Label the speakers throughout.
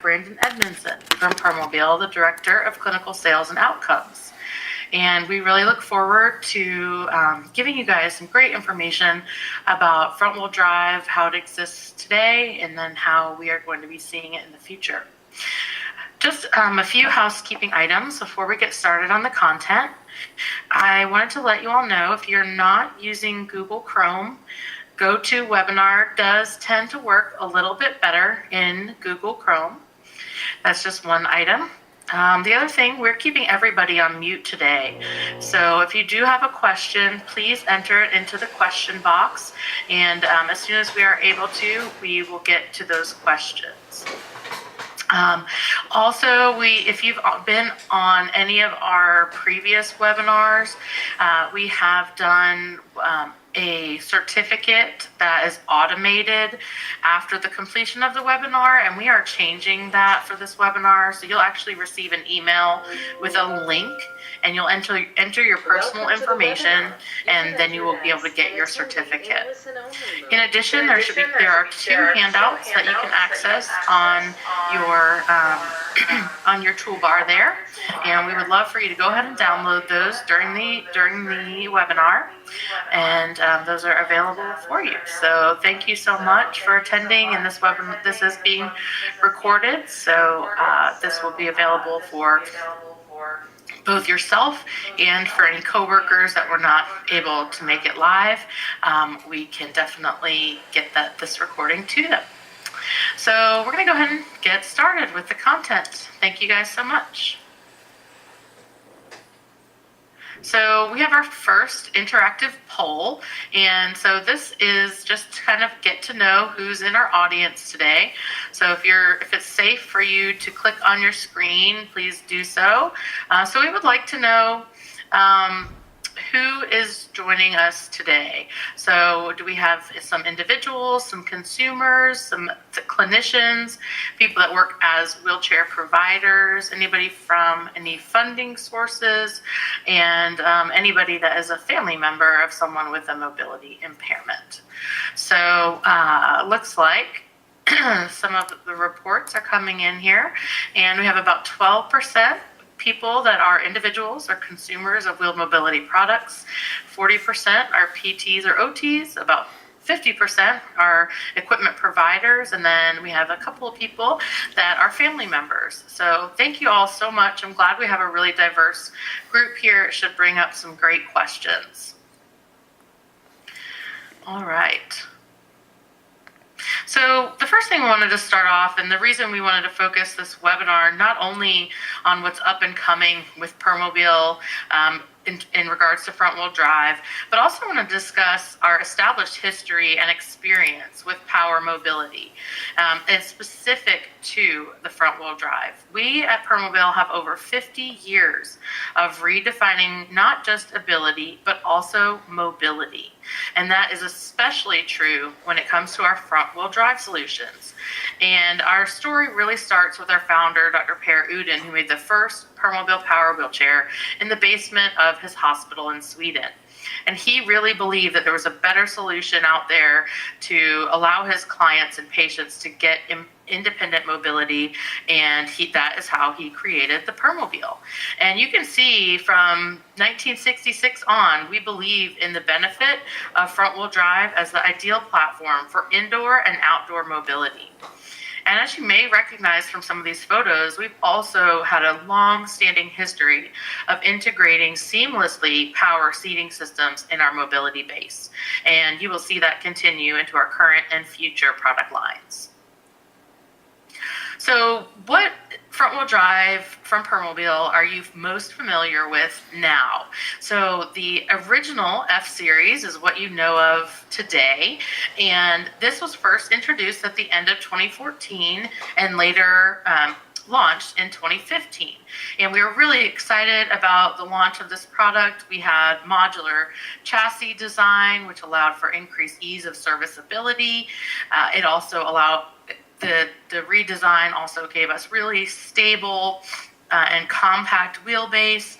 Speaker 1: Brandon Edmondson from Permobil, the Director of Clinical Sales and Outcomes. And we really look forward to giving you guys some great information about front-wheel drive, how it exists today, and then how we are going to be seeing it in the future. Just a few housekeeping items before we get started on the content. I wanted to let you all know, if you're not using Google Chrome, GoToWebinar does tend to work a little bit better in Google Chrome. That's just one item. The other thing, we're keeping everybody on mute today. So if you do have a question, please enter it into the question box. And as soon as we are able to, we will get to those questions. Also, if you've been on any of our previous webinars, we have done a certificate that is automated after the completion of the webinar, and we are changing that for this webinar. So you'll actually receive an email with a link, and you'll enter your personal information, and then you will be able to get your certificate. In addition, there are 2 handouts that you can access on your toolbar there, and we would love for you to go ahead and download those during the webinar, and those are available for you. So thank you so much for attending, and this webinar, this is being recorded, so this will be available for both yourself and for any coworkers that were not able to make it live. We can definitely get this recording to them. So we're going to go ahead and get started with the content. Thank you guys so much. So we have our first interactive poll, and so this is just to kind of get to know who's in our audience today. So if it's safe for you to click on your screen, please do so. So we would like to know who is joining us today. So do we have some individuals, some consumers, some clinicians, people that work as wheelchair providers, anybody from any funding sources, and anybody that is a family member of someone with a mobility impairment. So looks like some of the reports are coming in here, and we have about 12% people that are individuals or consumers of wheeled mobility products, 40% are PTs or OTs, about 50% are equipment providers, and then we have a couple of people that are family members. So thank you all so much. I'm glad we have a really diverse group here. It should bring up some great questions. All right. So the first thing we wanted to start off, and the reason we wanted to focus this webinar not only on what's up and coming with Permobil in regards to front-wheel drive, but also want to discuss our established history and experience with power mobility, and specific to the front-wheel drive. We at Permobil have over 50 years of redefining not just ability, but also mobility. And that is especially true when it comes to our front-wheel drive solutions. And our story really starts with our founder, Dr. Per Uden, who made the first Permobil power wheelchair in the basement of his hospital in Sweden. And he really believed that there was a better solution out there to allow his clients and patients to get independent mobility, and that is how he created the Permobil. And you can see from 1966 on, we believe in the benefit of front-wheel drive as the ideal platform for indoor and outdoor mobility. And as you may recognize from some of these photos, we've also had a long-standing history of integrating seamlessly power seating systems in our mobility base. And you will see that continue into our current and future product lines. So what front-wheel drive from Permobil are you most familiar with now? So the original F-Series is what you know of today, and this was first introduced at the end of 2014 and later launched in 2015. And we were really excited about the launch of this product. We had modular chassis design, which allowed for increased ease of serviceability. It also allowed the redesign also gave us really stable and compact wheelbase.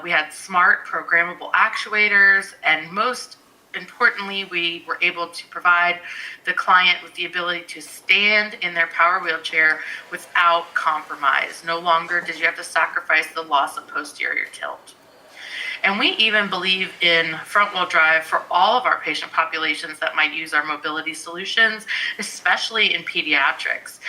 Speaker 1: We had smart programmable actuators, and most importantly, we were able to provide the client with the ability to stand in their power wheelchair without compromise. No longer did you have to sacrifice the loss of posterior tilt. And we even believe in front-wheel drive for all of our patient populations that might use our mobility solutions, especially in pediatrics.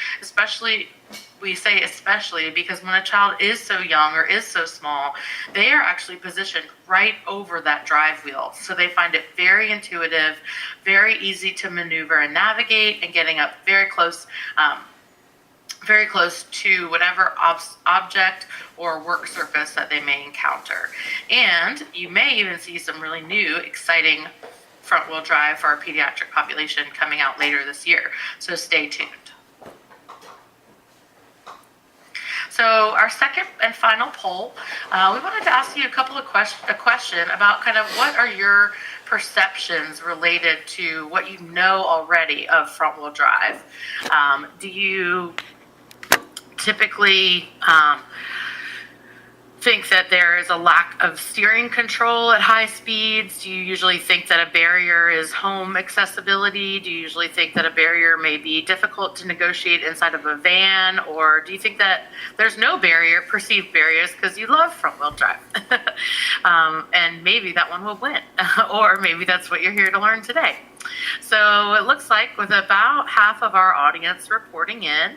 Speaker 1: We say especially because when a child is so young or is so small, they are actually positioned right over that drive wheel. So they find it very intuitive, very easy to maneuver and navigate, and getting up very close to whatever object or work surface that they may encounter. And you may even see some really new, exciting front-wheel drive for our pediatric population coming out later this year. So stay tuned. So our second and final poll, we wanted to ask you a question about kind of what are your perceptions related to what you know already of front-wheel drive. Do you typically think that there is a lack of steering control at high speeds? Do you usually think that a barrier is home accessibility? Do you usually think that a barrier may be difficult to negotiate inside of a van? Or do you think that there's no perceived barriers because you love front-wheel drive? And maybe that one will win. Or maybe that's what you're here to learn today. So it looks like with about half of our audience reporting in,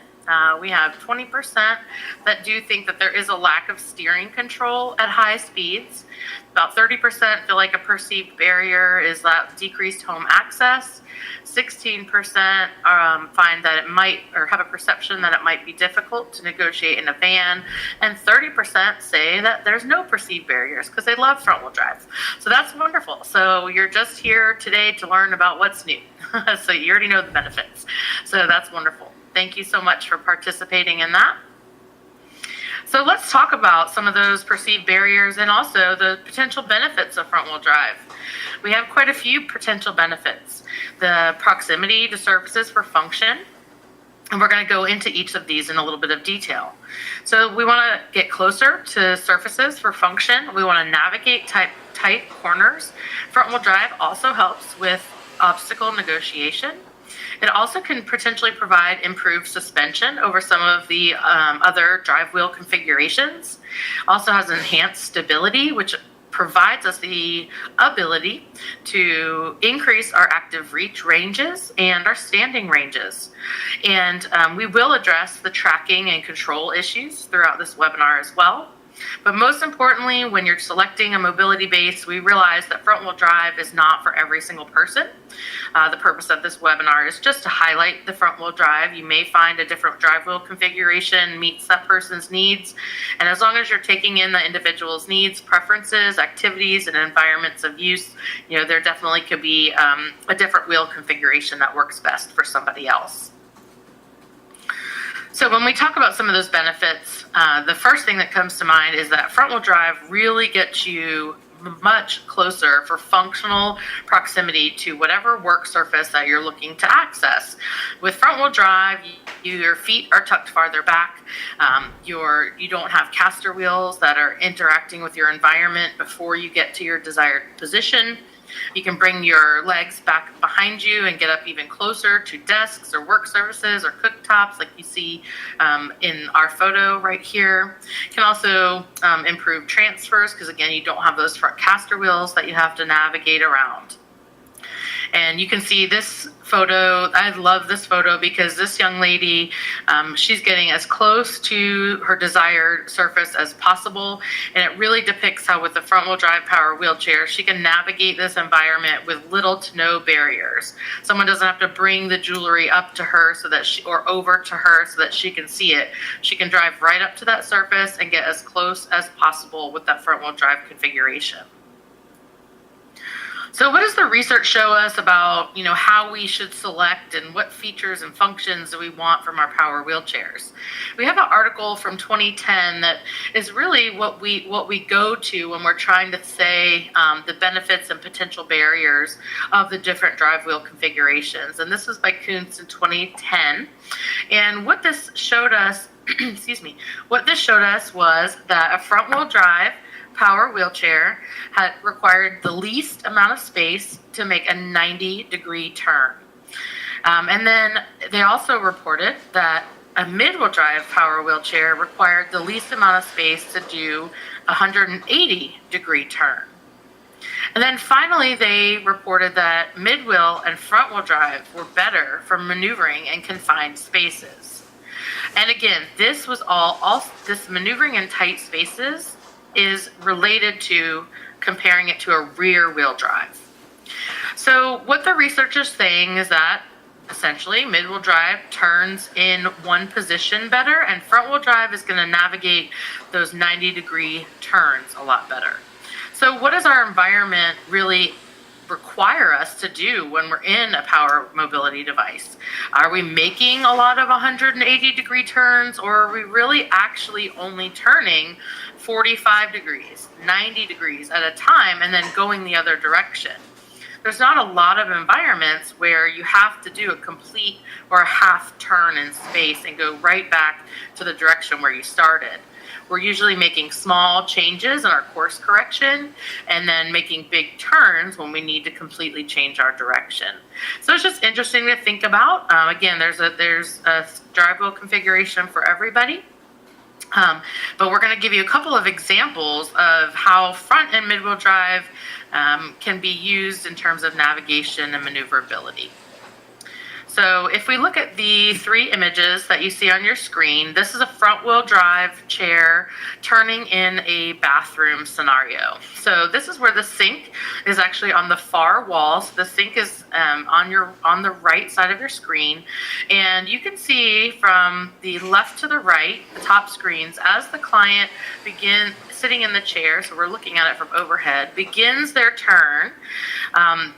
Speaker 1: we have 20% that do think that there is a lack of steering control at high speeds. About 30% feel like a perceived barrier is that decreased home access. 16% find that it might, or have a perception that it might be difficult to negotiate in a van. And 30% say that there's no perceived barriers because they love front-wheel drive. So that's wonderful. So you're just here today to learn about what's new. So you already know the benefits. So that's wonderful. Thank you so much for participating in that. So let's talk about some of those perceived barriers and also the potential benefits of front-wheel drive. We have quite a few potential benefits. The proximity to surfaces for function, and we're going to go into each of these in a little bit of detail. So we want to get closer to surfaces for function. We want to navigate tight corners. Front-wheel drive also helps with obstacle negotiation. It also can potentially provide improved suspension over some of the other drive wheel configurations. Also has enhanced stability, which provides us the ability to increase our active reach ranges and our standing ranges. And we will address the tracking and control issues throughout this webinar as well. But most importantly, when you're selecting a mobility base, we realize that front-wheel drive is not for every single person. The purpose of this webinar is just to highlight the front-wheel drive. You may find a different drive wheel configuration meets that person's needs. And as long as you're taking in the individual's needs, preferences, activities, and environments of use, there definitely could be a different wheel configuration that works best for somebody else. So when we talk about some of those benefits, the first thing that comes to mind is that front-wheel drive really gets you much closer for functional proximity to whatever work surface that you're looking to access. With front-wheel drive, your feet are tucked farther back. You don't have caster wheels that are interacting with your environment before you get to your desired position. You can bring your legs back behind you and get up even closer to desks or work surfaces or cooktops like you see in our photo right here. You can also improve transfers because, again, you don't have those front caster wheels that you have to navigate around. And you can see this photo. I love this photo because this young lady, she's getting as close to her desired surface as possible. And it really depicts how with the front-wheel drive power wheelchair, she can navigate this environment with little to no barriers. Someone doesn't have to bring the jewelry up to her or over to her so that she can see it. She can drive right up to that surface and get as close as possible with that front-wheel drive configuration. So what does the research show us about, how we should select and what features and functions do we want from our power wheelchairs? We have an article from 2010 that is really what we go to when we're trying to say the benefits and potential barriers of the different drive wheel configurations. And this was by Kuntz in 2010. And what this showed us, what this showed us was that a front wheel drive power wheelchair had required the least amount of space to make a 90-degree turn. And then they also reported that a mid-wheel drive power wheelchair required the least amount of space to do a 180-degree turn. And then finally, they reported that mid-wheel and front-wheel drive were better for maneuvering in confined spaces. And again, this was all this maneuvering in tight spaces is related to comparing it to a rear-wheel drive. So what the research is saying is that essentially mid-wheel drive turns in one position better, and front-wheel drive is going to navigate those 90-degree turns a lot better. So what does our environment really require us to do when we're in a power mobility device? Are we making a lot of 180-degree turns, or are we really actually only turning 45 degrees, 90 degrees at a time and then going the other direction? There's not a lot of environments where you have to do a complete or a half turn in space and go right back to the direction where you started. We're usually making small changes in our course correction and then making big turns when we need to completely change our direction. So it's just interesting to think about. Again, there's a drive wheel configuration for everybody. But we're going to give you a couple of examples of how front and mid-wheel drive can be used in terms of navigation and maneuverability. So if we look at the three images that you see on your screen, this is a front-wheel drive chair turning in a bathroom scenario. So this is where the sink is actually on the far wall. So the sink is on the right side of your screen, and you can see from the left to the right, the top screens, as the client begins sitting in the chair, so we're looking at it from overhead, begins their turn.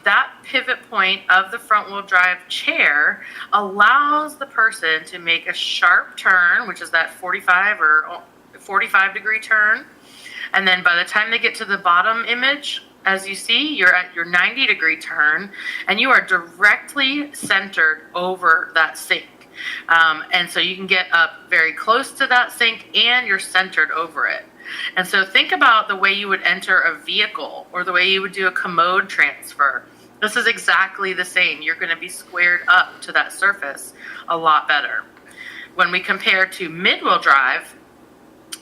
Speaker 1: That pivot point of the front-wheel drive chair allows the person to make a sharp turn, which is that 45 degree turn. And then by the time they get to the bottom image, as you see, you're at your 90-degree turn, and you are directly centered over that sink. And so you can get up very close to that sink, and you're centered over it. And so think about the way you would enter a vehicle or the way you would do a commode transfer. This is exactly the same. You're going to be squared up to that surface a lot better. When we compare to mid-wheel drive,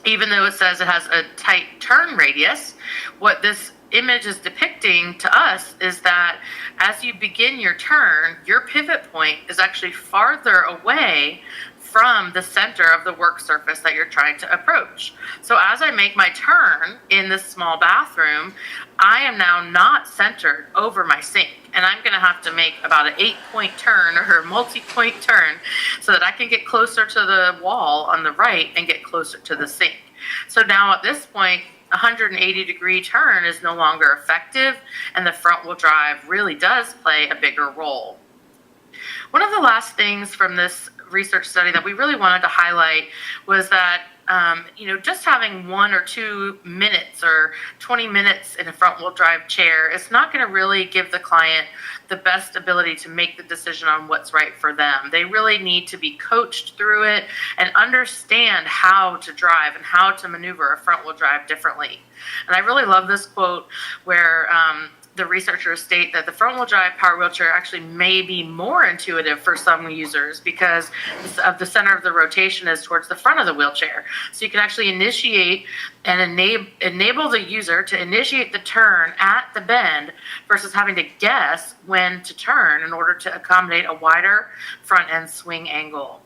Speaker 1: even though it says it has a tight turn radius, what this image is depicting to us is that as you begin your turn, your pivot point is actually farther away from the center of the work surface that you're trying to approach. So as I make my turn in this small bathroom, I am now not centered over my sink, and I'm going to have to make about an 8-point turn or a multi-point turn so that I can get closer to the wall on the right and get closer to the sink. So now at this point, 180-degree turn is no longer effective, and the front-wheel drive really does play a bigger role. One of the last things from this research study that we really wanted to highlight was that just having 1 or 2 minutes or 20 minutes in a front-wheel drive chair is not going to really give the client the best ability to make the decision on what's right for them. They really need to be coached through it and understand how to drive and how to maneuver a front-wheel drive differently. And I really love this quote where the researchers state that the front-wheel drive power wheelchair actually may be more intuitive for some users because of the center of the rotation is towards the front of the wheelchair. So you can actually initiate and enable the user to initiate the turn at the bend versus having to guess when to turn in order to accommodate a wider front end swing angle.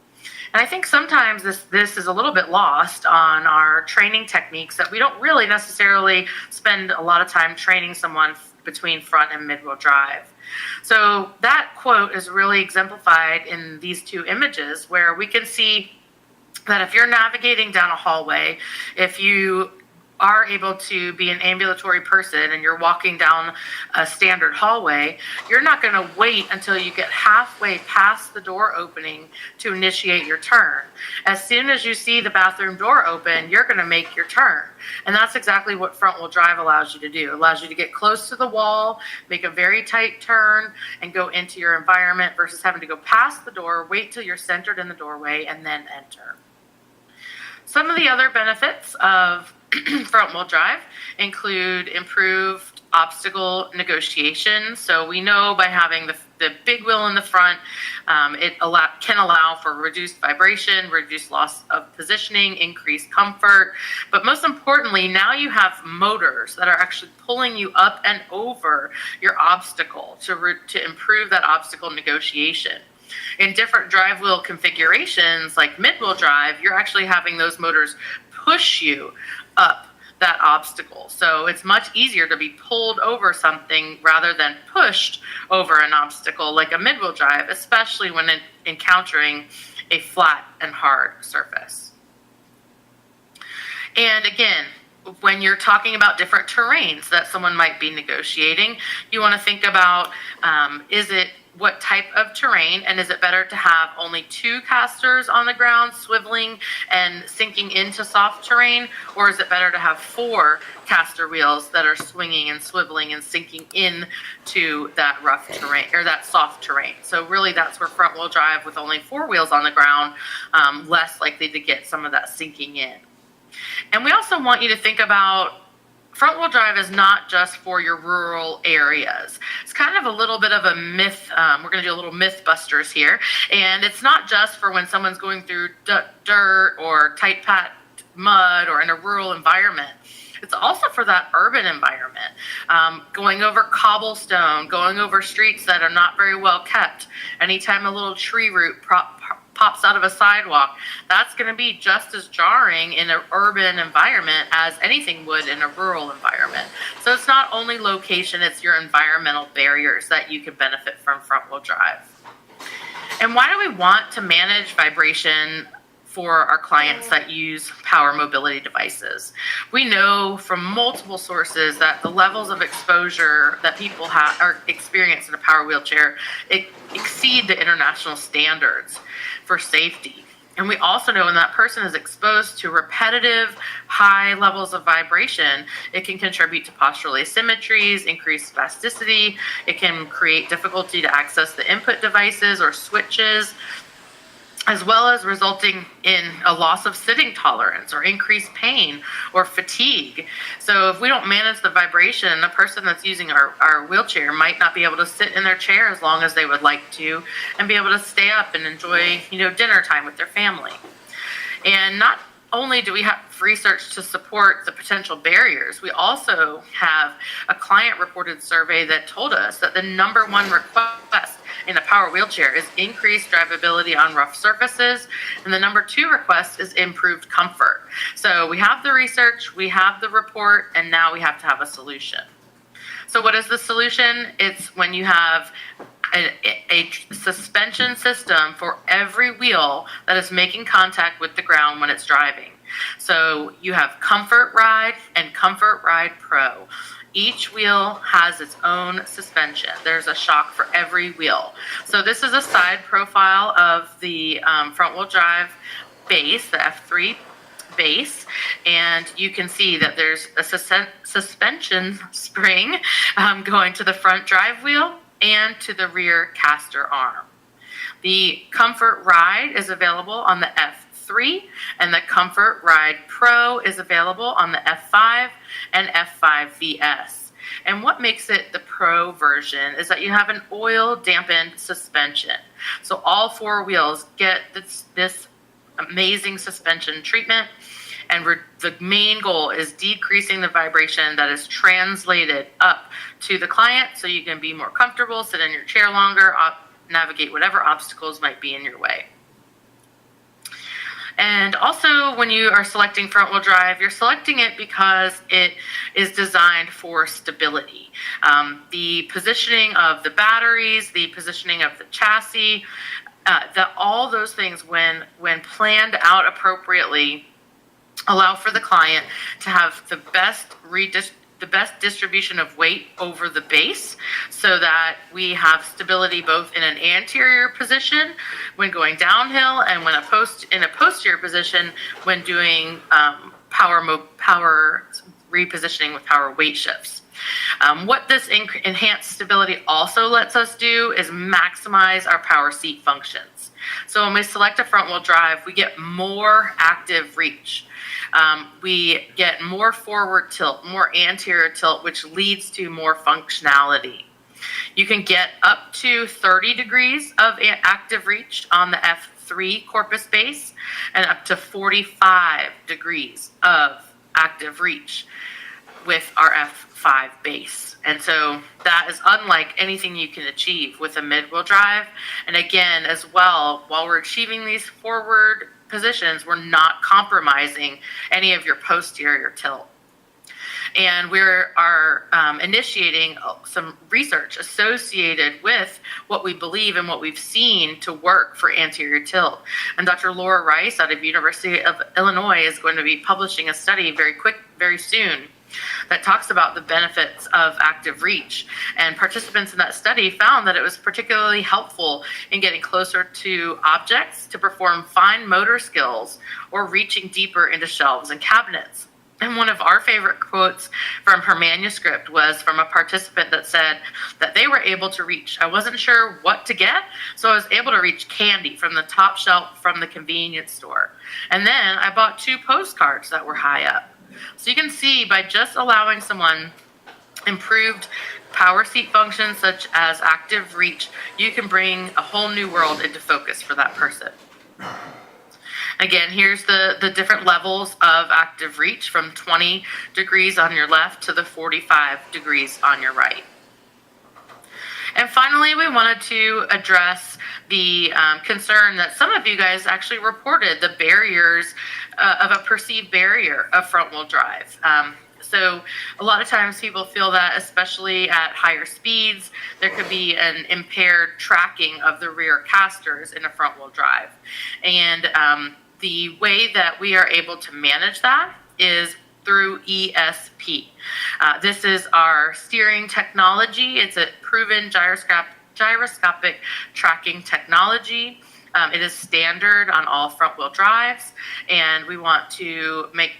Speaker 1: And I think sometimes this is a little bit lost on our training techniques, that we don't really necessarily spend a lot of time training someone between front and mid-wheel drive. So that quote is really exemplified in these two images, where we can see that if you're navigating down a hallway, if you are able to be an ambulatory person and you're walking down a standard hallway, you're not going to wait until you get halfway past the door opening to initiate your turn. As soon as you see the bathroom door open, you're going to make your turn. And that's exactly what front-wheel drive allows you to do. It allows you to get close to the wall, make a very tight turn, and go into your environment versus having to go past the door, wait till you're centered in the doorway, and then enter. Some of the other benefits of front wheel drive include improved obstacle negotiation. So we know by having the big wheel in the front, it can allow for reduced vibration, reduced loss of positioning, increased comfort. But most importantly, now you have motors that are actually pulling you up and over your obstacle to improve that obstacle negotiation. In different drive wheel configurations, like mid-wheel drive, you're actually having those motors push you up that obstacle. So it's much easier to be pulled over something rather than pushed over an obstacle like a mid-wheel drive, especially when encountering a flat and hard surface. And again, when you're talking about different terrains that someone might be negotiating, you want to think about, what type of terrain, and is it better to have only 2 casters on the ground swiveling and sinking into soft terrain, or is it better to have 4 caster wheels that are swinging and swiveling and sinking into that rough terrain or that soft terrain? So really that's where front wheel drive with only 4 wheels on the ground, less likely to get some of that sinking in. And we also want you to think about front wheel drive is not just for your rural areas. It's kind of a little bit of a myth. We're going to do a little myth busters here. And it's not just for when someone's going through dirt or tight packed mud or in a rural environment. It's also for that urban environment, going over cobblestone, going over streets that are not very well kept. Anytime a little tree root pops out of a sidewalk, that's going to be just as jarring in an urban environment as anything would in a rural environment. So it's not only location, it's your environmental barriers that you can benefit from front wheel drive. And why do we want to manage vibration for our clients that use power mobility devices? We know from multiple sources that the levels of exposure that people experience in a power wheelchair exceed the international standards for safety. And we also know when that person is exposed to repetitive high levels of vibration, it can contribute to postural asymmetries, increased spasticity. It can create difficulty to access the input devices or switches, as well as resulting in a loss of sitting tolerance or increased pain or fatigue. So if we don't manage the vibration, the person that's using our wheelchair might not be able to sit in their chair as long as they would like to and be able to stay up and enjoy, dinner time with their family. And not only do we have research to support the potential barriers, we also have a client-reported survey that told us that the number one request in a power wheelchair is increased drivability on rough surfaces, and the number 2 request is improved comfort. So we have the research, we have the report, and now we have to have a solution. So what is the solution? It's when you have a suspension system for every wheel that is making contact with the ground when it's driving. So you have Comfort Ride and Comfort Ride Pro. Each wheel has its own suspension. There's a shock for every wheel. So this is a side profile of the front wheel drive base, the F3 base, and you can see that there's a suspension spring going to the front drive wheel and to the rear caster arm. The Comfort Ride is available on the F3, and the Comfort Ride Pro is available on the F5 and F5 VS. And what makes it the Pro version is that you have an oil dampened suspension. So all 4 wheels get this amazing suspension treatment, and the main goal is decreasing the vibration that is translated up to the client so you can be more comfortable, sit in your chair longer, navigate whatever obstacles might be in your way. And also, when you are selecting front wheel drive, you're selecting it because it is designed for stability. The positioning of the batteries, the positioning of the chassis, all those things, when planned out appropriately, allow for the client to have the best distribution of weight over the base, so that we have stability both in an anterior position when going downhill and when in a posterior position when doing power repositioning with power weight shifts. What this enhanced stability also lets us do is maximize our power seat functions. So when we select a front wheel drive, we get more active reach. We get more forward tilt, more anterior tilt, which leads to more functionality. You can get up to 30 degrees of active reach on the F3 corpus base and up to 45 degrees of active reach with our F5 base. And so that is unlike anything you can achieve with a mid-wheel drive. And again, as well, while we're achieving these forward positions, we're not compromising any of your posterior tilt. And we are initiating some research associated with what we believe and what we've seen to work for anterior tilt. And Dr. Laura Rice out of University of Illinois is going to be publishing a study very soon that talks about the benefits of active reach. And participants in that study found that it was particularly helpful in getting closer to objects to perform fine motor skills or reaching deeper into shelves and cabinets. And one of our favorite quotes from her manuscript was from a participant that said that they were able to reach. I wasn't sure what to get, so I was able to reach candy from the top shelf from the convenience store. And then I bought 2 postcards that were high up. So you can see by just allowing someone improved power seat functions such as active reach, you can bring a whole new world into focus for that person. Again, here's the different levels of active reach from 20 degrees on your left to the 45 degrees on your right. And finally, we wanted to address the concern that some of you guys actually reported, the barriers of a perceived barrier of front wheel drive. So a lot of times people feel that, especially at higher speeds, there could be an impaired tracking of the rear casters in a front wheel drive. And the way that we are able to manage that is through ESP. This is our steering technology. It's a proven gyroscopic tracking technology. It is standard on all front wheel drives, and we want to make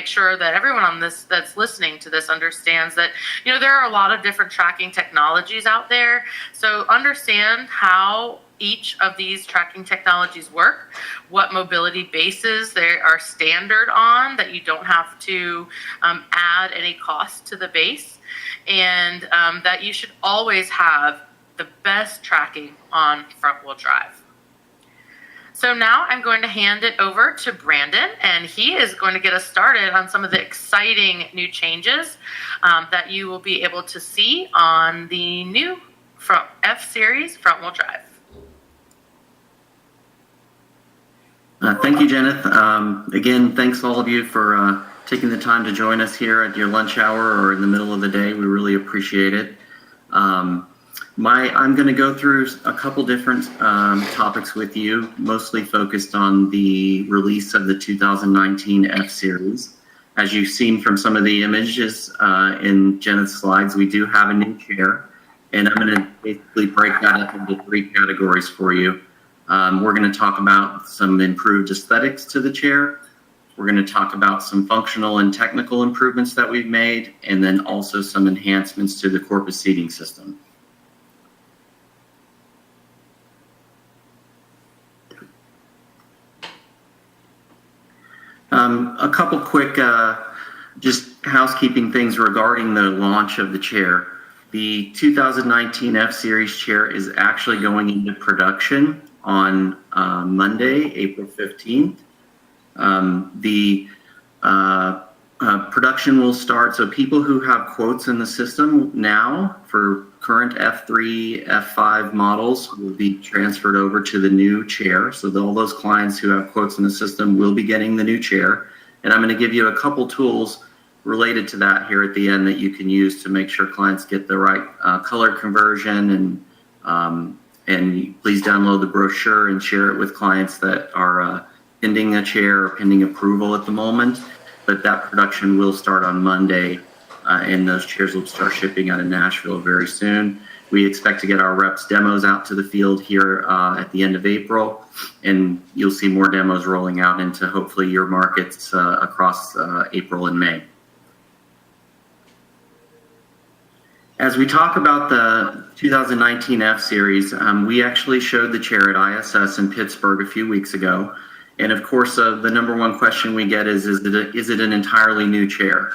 Speaker 1: sure that everyone on this that's listening to this understands that there are a lot of different tracking technologies out there. So understand how each of these tracking technologies work, what mobility bases they are standard on, that you don't have to add any cost to the base, and that you should always have the best tracking on front wheel drive. So now I'm going to hand it over to Brandon, and he is going to get us started on some of the exciting new changes that you will be able to see on the new F-Series front wheel drive.
Speaker 2: Thank you, Jenith. Again, thanks all of you for taking the time to join us here at your lunch hour or in the middle of the day. We really appreciate it. I'm going to go through a couple different topics with you, mostly focused on the release of the 2019 F-Series. As you've seen from some of the images in Jenith's slides, we do have a new chair, and I'm going to basically break that up into 3 categories for you. We're going to talk about some improved aesthetics to the chair. We're going to talk about some functional and technical improvements that we've made, and then also some enhancements to the corpus seating system. A couple quick just housekeeping things regarding the launch of the chair. The 2019 F-Series chair is actually going into production on Monday, April 15th. The production will start, so people who have quotes in the system now for current F3, F5 models will be transferred over to the new chair. So all those clients who have quotes in the system will be getting the new chair. And I'm going to give you a couple tools related to that here at the end that you can use to make sure clients get the right color conversion. And please download the brochure and share it with clients that are pending a chair or pending approval at the moment. But that production will start on Monday, and those chairs will start shipping out of Nashville very soon. We expect to get our reps demos out to the field here at the end of April, and you'll see more demos rolling out into hopefully your markets across April and May. As we talk about the 2019 F Series, we actually showed the chair at ISS in Pittsburgh a few weeks ago. And of course, the number one question we get is it an entirely new chair?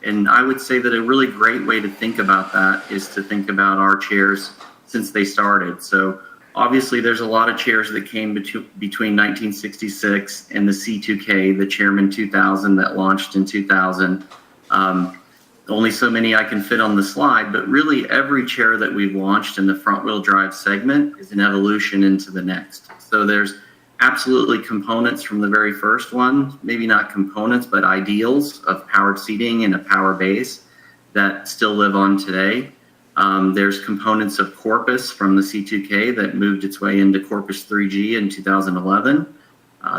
Speaker 2: And I would say that a really great way to think about that is to think about our chairs since they started. So obviously, there's a lot of chairs that came between 1966 and the C2K, the Chairman 2000 that launched in 2000. Only so many I can fit on the slide, but really every chair that we've launched in the front wheel drive segment is an evolution into the next. So there's absolutely components from the very first one, maybe not components, but ideals of powered seating and a power base that still live on today. There's components of Corpus from the C2K that moved its way into Corpus 3G in 2011.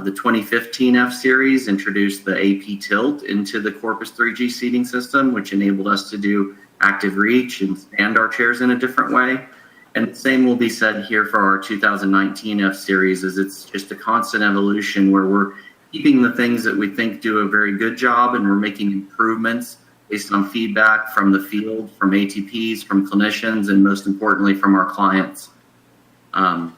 Speaker 2: The 2015 F Series introduced the AP tilt into the Corpus 3G seating system, which enabled us to do active reach and stand our chairs in a different way. And the same will be said here for our 2019 F Series, as it's just a constant evolution where we're keeping the things that we think do a very good job, and we're making improvements based on feedback from the field, from ATPs, from clinicians, and most importantly, from our clients. On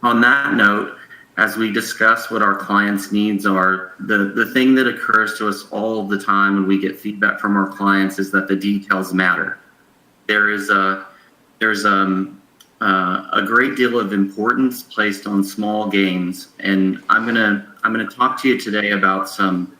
Speaker 2: that note, as we discuss what our clients' needs are, the thing that occurs to us all the time when we get feedback from our clients is that the details matter. There's a great deal of importance placed on small gains, and I'm gonna talk to you today about some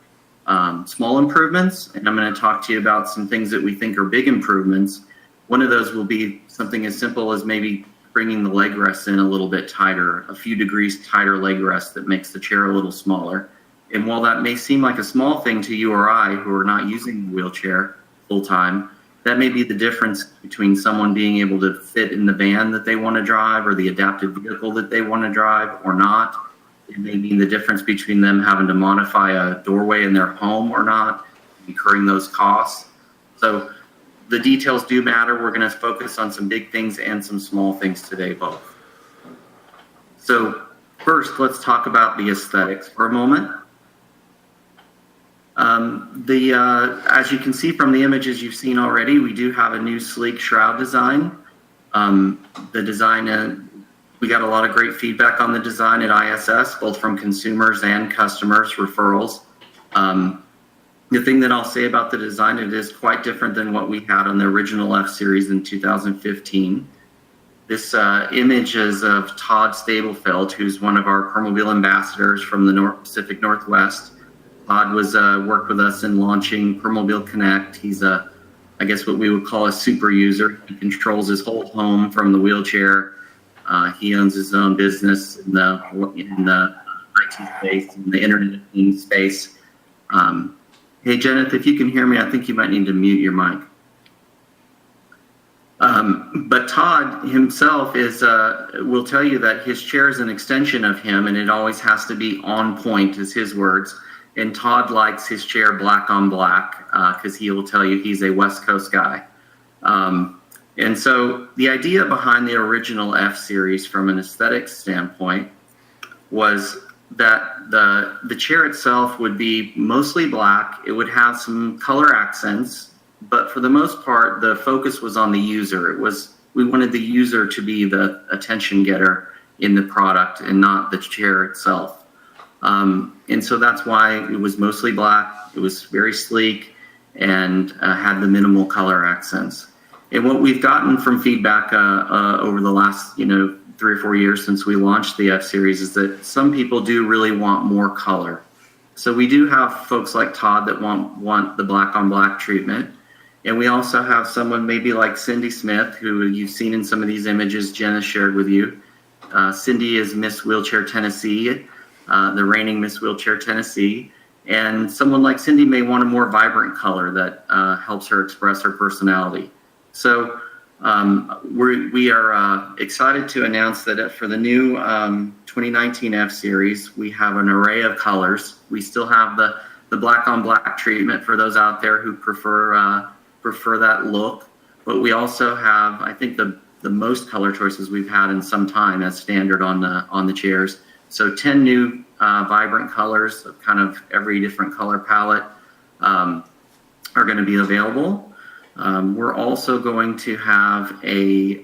Speaker 2: small improvements, and I'm going to talk to you about some things that we think are big improvements. One of those will be something as simple as maybe bringing the leg rest in a little bit tighter, a few degrees tighter leg rest that makes the chair a little smaller. And while that may seem like a small thing to you or I who are not using the wheelchair full time, that may be the difference between someone being able to fit in the van that they want to drive or the adaptive vehicle that they want to drive or not. It may be the difference between them having to modify a doorway in their home or not, incurring those costs. So the details do matter. We're going to focus on some big things and some small things today, both. So first, let's talk about the aesthetics for a moment. As you can see from the images you've seen already, we do have a new sleek shroud design. The design, we got a lot of great feedback on the design at ISS, both from consumers and customers, referrals. The thing that I'll say about the design, it is quite different than what we had on the original F Series in 2015. This image is of Todd Stablefeld, who's one of our Permobil ambassadors from the Pacific Northwest. Todd was worked with us in launching Permobil Connect. He's I guess what we would call a super user. He controls his whole home from the wheelchair. He owns his own business in the IT space, in the Internet of Things space. Hey, Jeneth, if you can hear me, I think you might need to mute your mic. But Todd himself will tell you that his chair is an extension of him, and it always has to be on point, is his words. And Todd likes his chair black on black because he will tell you he's a West Coast guy. And so the idea behind the original F Series from an aesthetics standpoint was that the chair itself would be mostly black. It would have some color accents, but for the most part, the focus was on the user. We wanted the user to be the attention getter in the product and not the chair itself. And so that's why it was mostly black. It was very sleek and had the minimal color accents. And what we've gotten from feedback over the last 3 or 4 years since we launched the F Series is that some people do really want more color. So we do have folks like Todd that want the black on black treatment. And we also have someone maybe like Cindy Smith, who you've seen in some of these images Jenna shared with you. Cindy is Miss Wheelchair Tennessee, the reigning Miss Wheelchair Tennessee. And someone like Cindy may want a more vibrant color that helps her express her personality. So we are excited to announce that for the new 2019 F Series, we have an array of colors. We still have the black on black treatment for those out there who prefer that look. But we also have, I think, the most color choices we've had in some time as standard on the chairs. So 10 new vibrant colors of kind of every different color palette are going to be available. We're also going to have a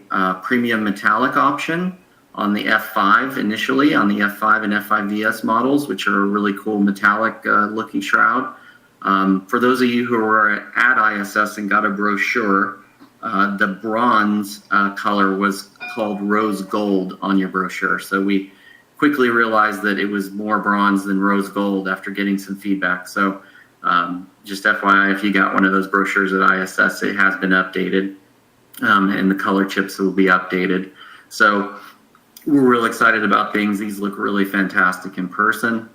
Speaker 2: premium metallic option on the F5 initially, on the F5 and F5VS models, which are a really cool metallic looking shroud. For those of you who were at ISS and got a brochure, the bronze color was called rose gold on your brochure. So we quickly realized that it was more bronze than rose gold after getting some feedback. So just FYI, if you got one of those brochures at ISS, it has been updated, and the color chips will be updated. So we're real excited about things. These look really fantastic in person.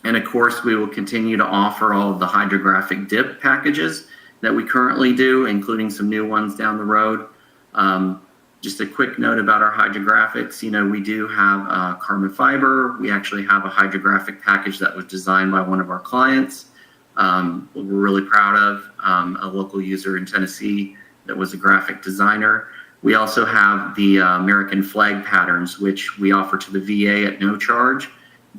Speaker 2: And of course, we will continue to offer all of the hydrographic dip packages that we currently do, including some new ones down the road. Just a quick note about our hydrographics. You know, we do have carbon fiber. We actually have a hydrographic package that was designed by one of our clients. We're really proud of a local user in Tennessee that was a graphic designer. We also have the American flag patterns, which we offer to the VA at no charge.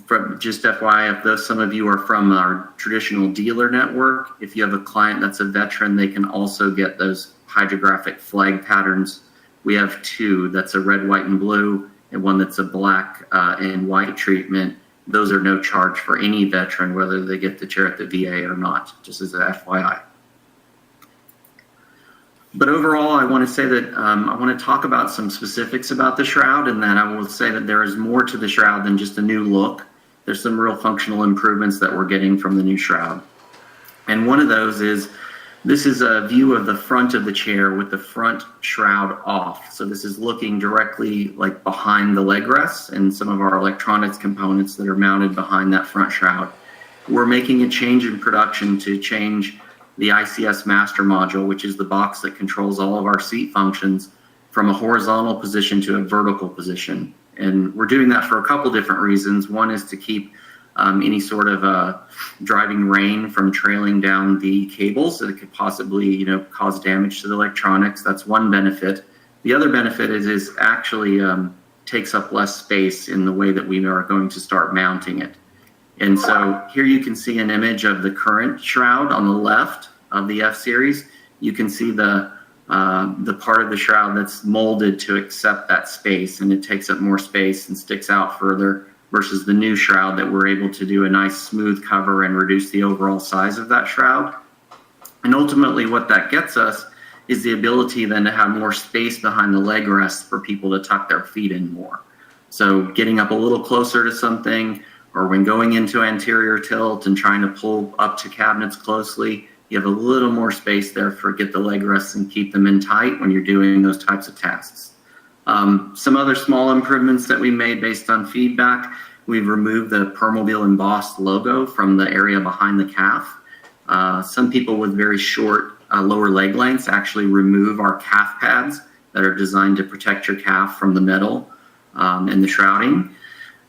Speaker 2: From just FYI, if some of you are from our traditional dealer network, if you have a client that's a veteran, they can also get those hydrographic flag patterns. We have two, that's a red, white, and blue, and one that's a black and white treatment. Those are no charge for any veteran, whether they get the chair at the VA or not, just as a FYI. But overall, I want to say that I want to talk about some specifics about the shroud, and then I will say that there is more to the shroud than just a new look. There's some real functional improvements that we're getting from the new shroud. And one of those is, this is a view of the front of the chair with the front shroud off. So this is looking directly like behind the leg rests and some of our electronics components that are mounted behind that front shroud. We're making a change in production to change the ICS master module, which is the box that controls all of our seat functions, from a horizontal position to a vertical position. And we're doing that for a couple different reasons. One is to keep any sort of driving rain from trailing down the cables that could possibly, cause damage to the electronics. That's one benefit. The other benefit is actually takes up less space in the way that we are going to start mounting it. And so here you can see an image of the current shroud on the left of the F series. You can see the part of the shroud that's molded to accept that space, and it takes up more space and sticks out further, versus the new shroud that we're able to do a nice smooth cover and reduce the overall size of that shroud. And ultimately what that gets us is the ability then to have more space behind the leg rests for people to tuck their feet in more. So getting up a little closer to something, or when going into anterior tilt and trying to pull up to cabinets closely, you have a little more space there for get the leg rests and keep them in tight when you're doing those types of tasks. Some other small improvements that we made based on feedback: we've removed the Permobil embossed logo from the area behind the calf. Some people with very short lower leg lengths actually remove our calf pads that are designed to protect your calf from the metal and the shrouding.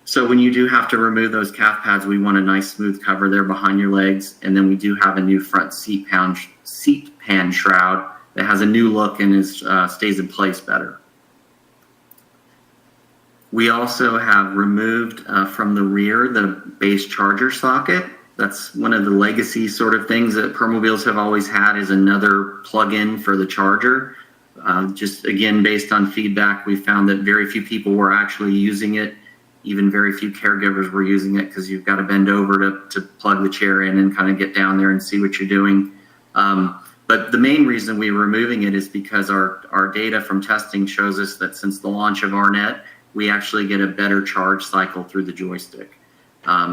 Speaker 2: So when you do have to remove those calf pads, we want a nice smooth cover there behind your legs. And then we do have a new front seat pan shroud that has a new look and stays in place better. We also have removed from the rear the base charger socket. That's one of the legacy sort of things that Permobils have always had, is another plug-in for the charger. Just again, based on feedback, we found that very few people were actually using it. Even very few caregivers were using it, because you've got to bend over to plug the chair in and kind of get down there and see what you're doing. But the main reason we're removing it is because our data from testing shows us that since the launch of RNet, we actually get a better charge cycle through the joystick.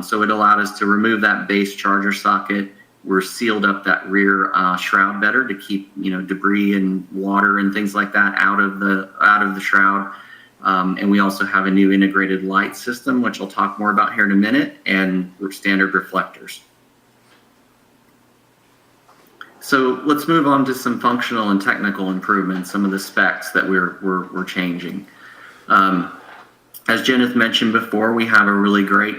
Speaker 2: So it allowed us to remove that base charger socket. We're sealed up that rear shroud better to keep debris and water and things like that out of the shroud. And we also have a new integrated light system, which I'll talk more about here in a minute, and standard reflectors. So let's move on to some functional and technical improvements, some of the specs that we're changing. As Jenith mentioned before, we have a really great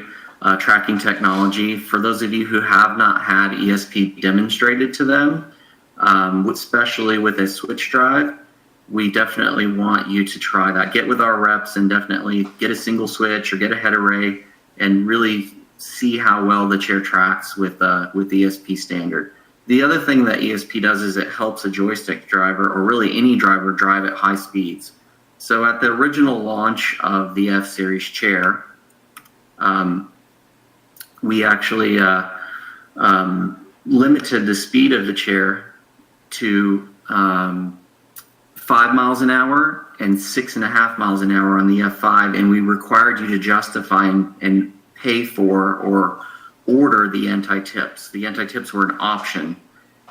Speaker 2: tracking technology. For those of you who have not had ESP demonstrated to them, especially with a switch drive, we definitely want you to try that. Get with our reps and definitely get a single switch or get a head array and really see how well the chair tracks with ESP standard. The other thing that ESP does is it helps a joystick driver, or really any driver, drive at high speeds. So at the original launch of the F-Series chair, we actually limited the speed of the chair to 5 miles an hour and 6.5 miles an hour on the F5, and we required you to justify and pay for or order the anti-tips. The anti-tips were an option,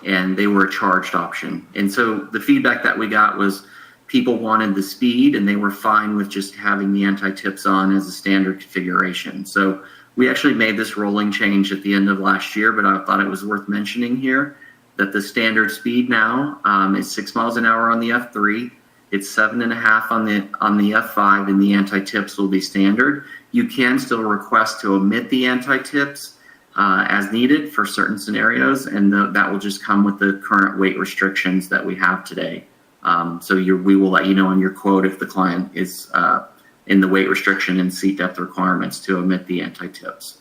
Speaker 2: and they were a charged option. And so the feedback that we got was people wanted the speed, and they were fine with just having the anti-tips on as a standard configuration. So we actually made this rolling change at the end of last year, but I thought it was worth mentioning here that the standard speed now is 6 miles an hour on the F3. It's 7.5 on the F5, and the anti-tips will be standard. You can still request to omit the anti-tips as needed for certain scenarios, and that will just come with the current weight restrictions that we have today. So we will let you know on your quote if the client is in the weight restriction and seat depth requirements to omit the anti-tips.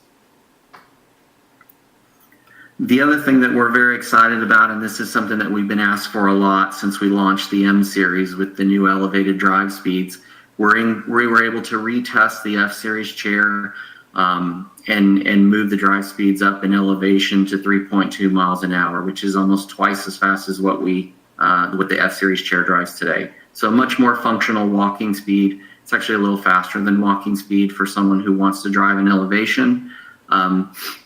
Speaker 2: The other thing that we're very excited about, and this is something that we've been asked for a lot since we launched the M series with the new elevated drive speeds, we were able to retest the F series chair and move the drive speeds up in elevation to 3.2 miles an hour, which is almost twice as fast as what the F series chair drives today. So much more functional walking speed. It's actually a little faster than walking speed for someone who wants to drive in elevation.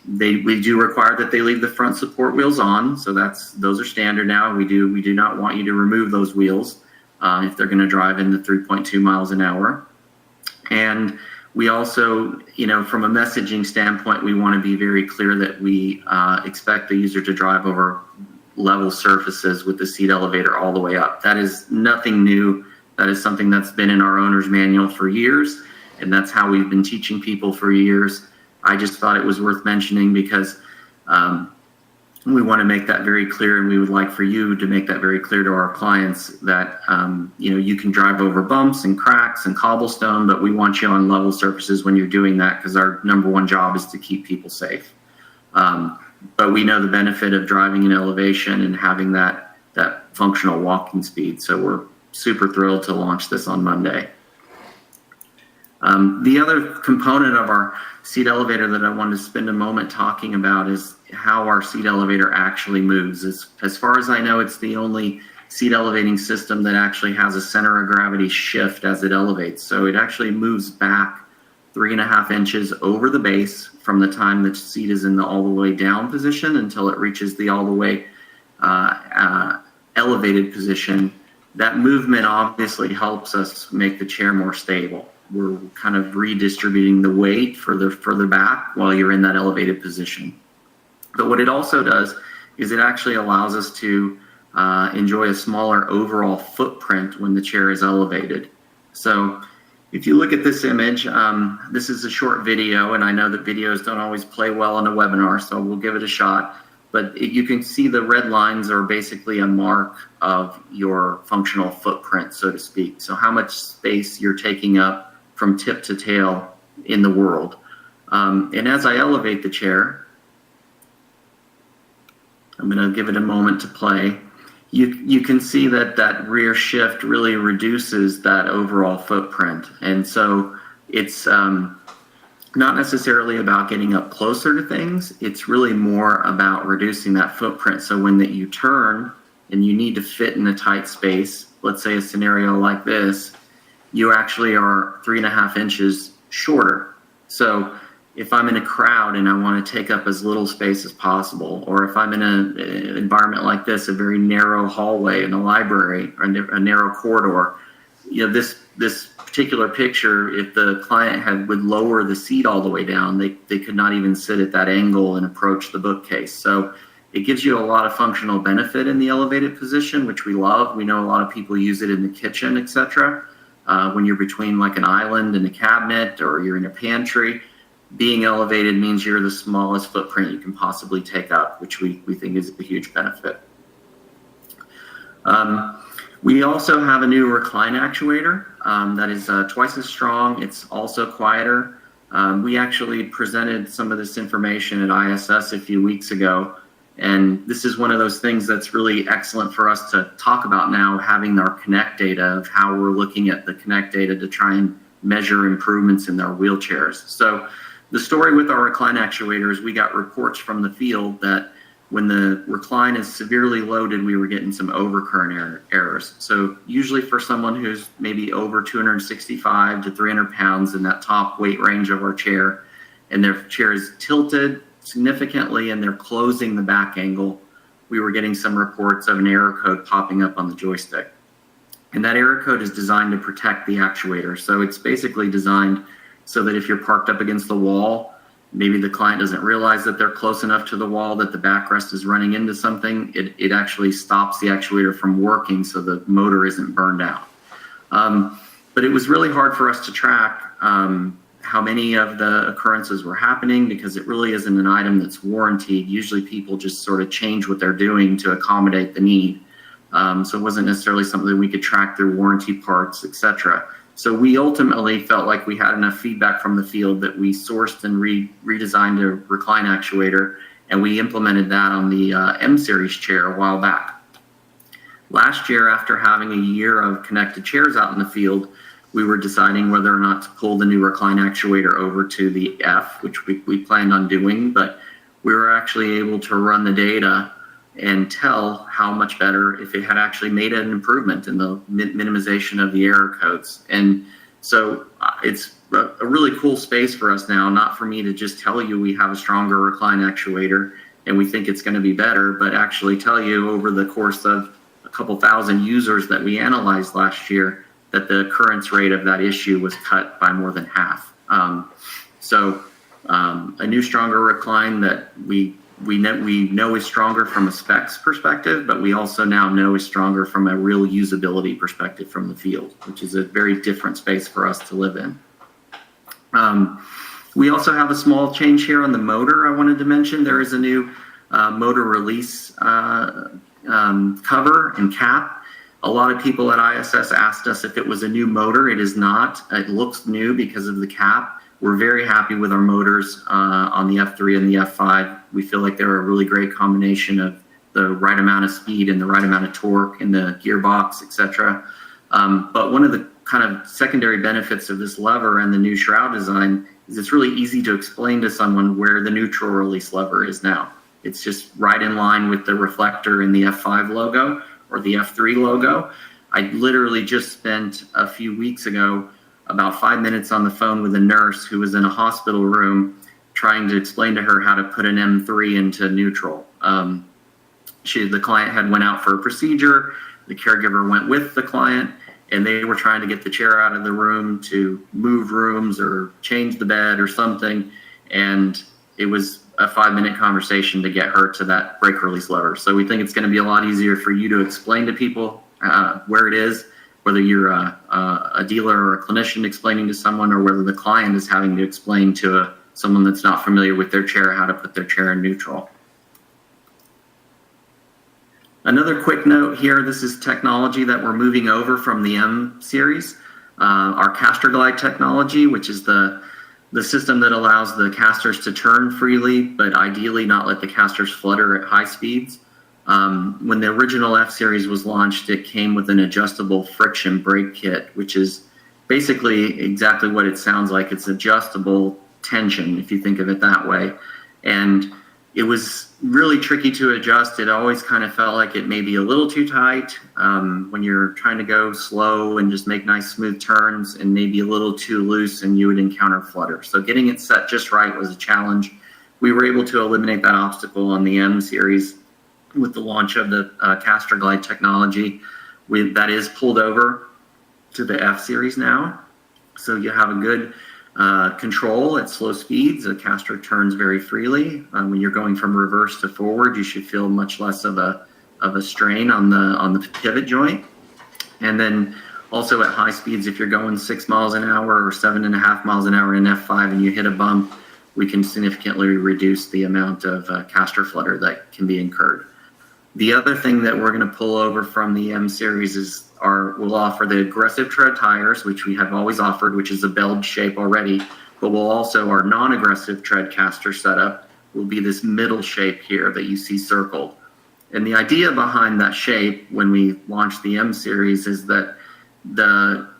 Speaker 2: We do require that they leave the front support wheels on, so those are standard now. We do not want you to remove those wheels if they're going to drive in the 3.2 miles an hour. And we also, from a messaging standpoint, we want to be very clear that we expect the user to drive over level surfaces with the seat elevator all the way up. That is nothing new. That is something that's been in our owner's manual for years, and that's how we've been teaching people for years. I just thought it was worth mentioning because we want to make that very clear, and we would like for you to make that very clear to our clients that you can drive over bumps and cracks and cobblestone, but we want you on level surfaces when you're doing that, because our number one job is to keep people safe. But we know the benefit of driving in elevation and having that functional walking speed, so we're super thrilled to launch this on Monday. The other component of our seat elevator that I wanted to spend a moment talking about is how our seat elevator actually moves. As far as I know, it's the only seat elevating system that actually has a center of gravity shift as it elevates. So it actually moves back 3.5 inches over the base from the time the seat is in the all the way down position until it reaches the all the way elevated position. That movement obviously helps us make the chair more stable. We're kind of redistributing the weight further back while you're in that elevated position. But what it also does is it actually allows us to enjoy a smaller overall footprint when the chair is elevated. So if you look at this image, this is a short video, and I know that videos don't always play well on a webinar, so we'll give it a shot. But you can see the red lines are basically a mark of your functional footprint, so to speak. So how much space you're taking up from tip to tail in the world. And as I elevate the chair, I'm going to give it a moment to play. You can see that rear shift really reduces that overall footprint. And so it's not necessarily about getting up closer to things. It's really more about reducing that footprint. So when you turn and you need to fit in a tight space, let's say a scenario like this, you actually are 3.5 inches shorter. So if I'm in a crowd and I want to take up as little space as possible, or if I'm in an environment like this, a very narrow hallway in a library or a narrow corridor, this particular picture, if the client would lower the seat all the way down, they could not even sit at that angle and approach the bookcase. So it gives you a lot of functional benefit in the elevated position, which we love. We know a lot of people use it in the kitchen, etc. When you're between like an island and a cabinet, or you're in a pantry, being elevated means you're the smallest footprint you can possibly take up, which we think is a huge benefit. We also have a new recline actuator that is twice as strong. It's also quieter. We actually presented some of this information at ISS a few weeks ago, And this is one of those things that's really excellent for us to talk about now, having our Connect data of how we're looking at the Connect data to try and measure improvements in their wheelchairs. So the story with our recline actuators, we got reports from the field that when the recline is severely loaded, we were getting some overcurrent errors. So usually for someone who's maybe over 265 to 300 pounds in that top weight range of our chair, and their chair is tilted significantly and they're closing the back angle, we were getting some reports of an error code popping up on the joystick. And that error code is designed to protect the actuator. So it's basically designed so that if you're parked up against the wall, maybe the client doesn't realize that they're close enough to the wall that the backrest is running into something, it actually stops the actuator from working so the motor isn't burned out. But it was really hard for us to track how many of the occurrences were happening because it really isn't an item that's warranted. Usually people just sort of change what they're doing to accommodate the need. So it wasn't necessarily something that we could track through warranty parts, etc. So we ultimately felt like we had enough feedback from the field that we sourced and redesigned a recline actuator, and we implemented that on the M-Series chair a while back. Last year, after having a year of connected chairs out in the field, we were deciding whether or not to pull the new recline actuator over to the F, which we planned on doing, but we were actually able to run the data and tell how much better if it had actually made an improvement in the minimization of the error codes. And so it's a really cool space for us now, not for me to just tell you we have a stronger recline actuator and we think it's going to be better, but actually tell you over the course of a couple thousand users that we analyzed last year that the occurrence rate of that issue was cut by more than half. A new stronger recline that we know is stronger from a specs perspective, but we also now know is stronger from a real usability perspective from the field, which is a very different space for us to live in. We also have a small change here on the motor I wanted to mention. There is a new motor release cover and cap. A lot of people at ISS asked us if it was a new motor. It is not. It looks new because of the cap. We're very happy with our motors on the F3 and the F5. We feel like they're a really great combination of the right amount of speed and the right amount of torque in the gearbox, etc. But one of the kind of secondary benefits of this lever and the new shroud design is it's really easy to explain to someone where the neutral release lever is now. It's just right in line with the reflector in the F5 logo or the F3 logo. I literally just spent a few weeks ago about 5 minutes on the phone with a nurse who was in a hospital room trying to explain to her how to put an M3 into neutral. The client had went out for a procedure, the caregiver went with the client, and they were trying to get the chair out of the room to move rooms or change the bed or something, and it was a 5-minute conversation to get her to that brake release lever. So we think it's going to be a lot easier for you to explain to people where it is, whether you're a dealer or a clinician explaining to someone, or whether the client is having to explain to someone that's not familiar with their chair how to put their chair in neutral. Another quick note here, this is technology that we're moving over from the M series. Our caster glide technology, which is the system that allows the casters to turn freely, but ideally not let the casters flutter at high speeds. When the original F series was launched, it came with an adjustable friction brake kit, which is basically exactly what it sounds like. It's adjustable tension, if you think of it that way. And it was really tricky to adjust. It always kind of felt like it may be a little too tight when you're trying to go slow and just make nice smooth turns, and maybe a little too loose and you would encounter flutter. So getting it set just right was a challenge. We were able to eliminate that obstacle on the M series with the launch of the caster glide technology. That is pulled over to the F series now. So you have a good control at slow speeds. The caster turns very freely. When you're going from reverse to forward, you should feel much less of a strain on the pivot joint. And then also at high speeds, if you're going 6 miles an hour or 7.5 miles an hour in F5 and you hit a bump, we can significantly reduce the amount of caster flutter that can be incurred. The other thing that we're going to pull over from the M series is we'll offer the aggressive tread tires, which we have always offered, which is a belled shape already, but we'll also our non-aggressive tread caster setup, will be this middle shape here that you see circled. And the idea behind that shape when we launched the M series is that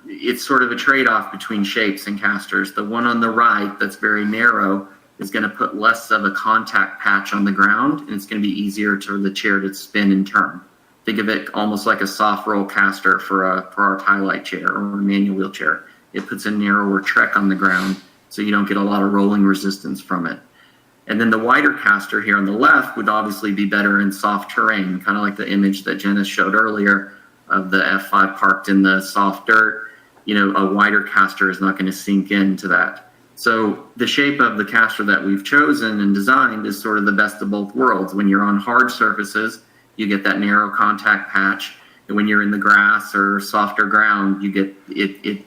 Speaker 2: it's sort of a trade-off between shapes and casters. The one on the right that's very narrow is going to put less of a contact patch on the ground, and it's going to be easier for the chair to spin and turn. Think of it almost like a soft roll caster for our highlight chair or a manual wheelchair. It puts a narrower trek on the ground, so you don't get a lot of rolling resistance from it. And then the wider caster here on the left would obviously be better in soft terrain, kind of like the image that Jenna showed earlier of the F5 parked in the soft dirt. A wider caster is not going to sink into that. So the shape of the caster that we've chosen and designed is sort of the best of both worlds. When you're on hard surfaces, you get that narrow contact patch. And when you're in the grass or softer ground, you get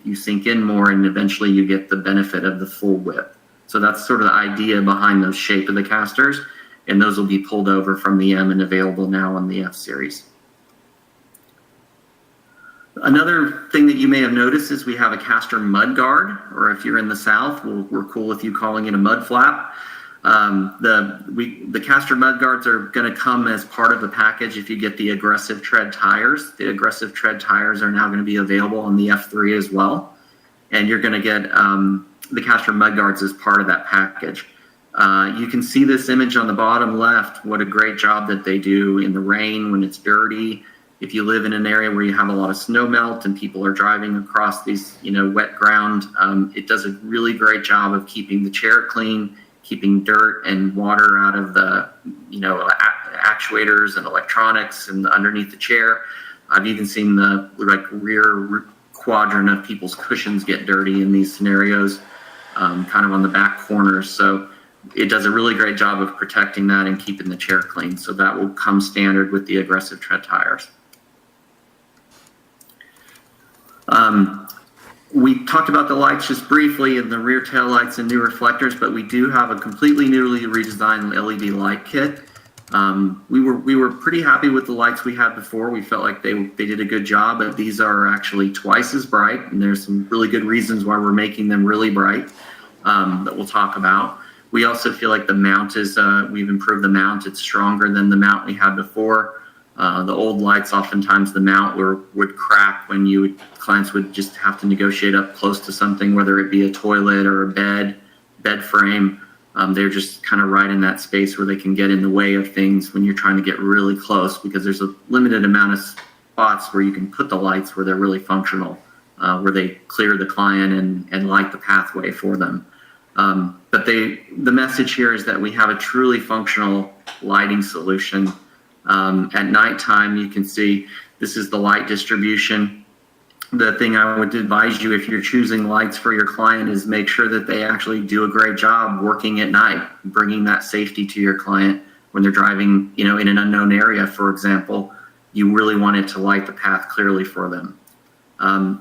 Speaker 2: you sink in more, and eventually you get the benefit of the full width. So that's sort of the idea behind those shape of the casters, and those will be pulled over from the M and available now on the F series. Another thing that you may have noticed is we have a caster mud guard, or if you're in the South, we're cool with you calling it a mud flap. The caster mud guards are going to come as part of the package if you get the aggressive tread tires. The aggressive tread tires are now going to be available on the F3 as well, and you're going to get the caster mud guards as part of that package. You can see this image on the bottom left, what a great job that they do in the rain when it's dirty. If you live in an area where you have a lot of snow melt and people are driving across these, wet ground, it does a really great job of keeping the chair clean, keeping dirt and water out of the, actuators and electronics and underneath the chair. I've even seen the rear quadrant of people's cushions get dirty in these scenarios, kind of on the back corners. So it does a really great job of protecting that and keeping the chair clean. So that will come standard with the aggressive tread tires. We talked about the lights just briefly and the rear tail lights and new reflectors, but we do have a completely newly redesigned LED light kit. We were pretty happy with the lights we had before. We felt like they did a good job, but these are actually twice as bright, and there's some really good reasons why we're making them really bright that we'll talk about. We also feel like the mount is, we've improved the mount. It's stronger than the mount we had before. The old lights, oftentimes the mount would crack when clients would just have to negotiate up close to something, whether it be a toilet or a bed frame. They're just kind of right in that space where they can get in the way of things when you're trying to get really close, because there's a limited amount of spots where you can put the lights where they're really functional, where they clear the client and light the pathway for them. But the message here is that we have a truly functional lighting solution. At nighttime, you can see this is the light distribution. The thing I would advise you if you're choosing lights for your client is make sure that they actually do a great job working at night, bringing that safety to your client when they're driving, in an unknown area, for example. You really want it to light the path clearly for them.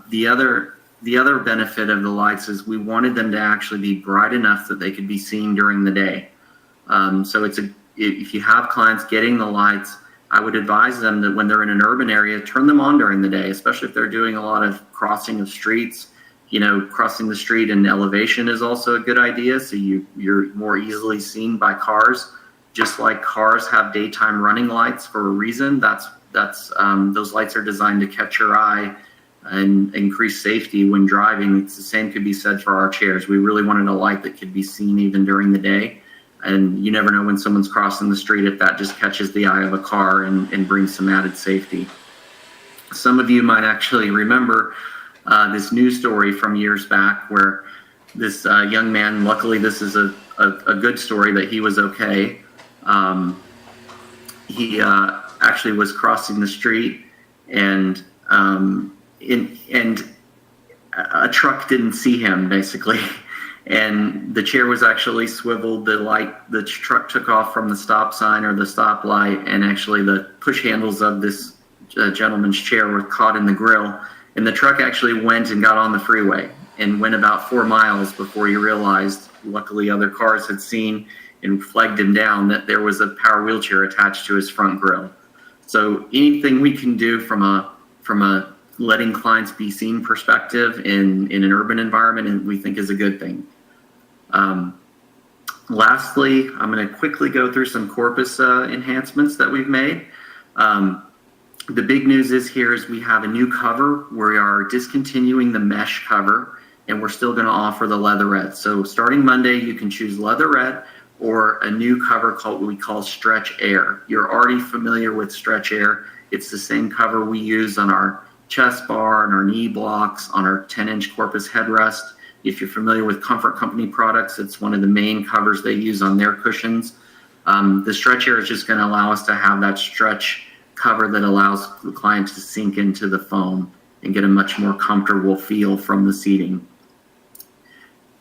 Speaker 2: The other benefit of the lights is we wanted them to actually be bright enough that they could be seen during the day. So if you have clients getting the lights, I would advise them that when they're in an urban area, turn them on during the day, especially if they're doing a lot of crossing of streets. Crossing the street in elevation is also a good idea, so you're more easily seen by cars. Just like cars have daytime running lights for a reason, those lights are designed to catch your eye and increase safety when driving. It's the same could be said for our chairs. We really wanted a light that could be seen even during the day. And you never know when someone's crossing the street if that just catches the eye of a car and brings some added safety. Some of you might actually remember this news story from years back where this young man, luckily this is a good story that he was okay. He actually was crossing the street and a truck didn't see him, basically. And the chair was actually swiveled. The truck took off from the stop sign or the stoplight, and actually the push handles of this gentleman's chair were caught in the grill. And the truck actually went and got on the freeway and went about 4 miles before he realized, luckily other cars had seen and flagged him down, that there was a power wheelchair attached to his front grill. So anything we can do from a letting clients be seen perspective in an urban environment, and we think is a good thing. Lastly, I'm going to quickly go through some Corpus enhancements that we've made. The big news is we have a new cover. We are discontinuing the mesh cover, and we're still going to offer the leatherette. So starting Monday, you can choose leatherette or a new cover called what we call Stretch Air. You're already familiar with Stretch Air. It's the same cover we use on our chest bar and our knee blocks, on our 10-inch Corpus headrest. If you're familiar with Comfort Company products, it's one of the main covers they use on their cushions. The Stretch Air is just going to allow us to have that stretch cover that allows the client to sink into the foam and get a much more comfortable feel from the seating.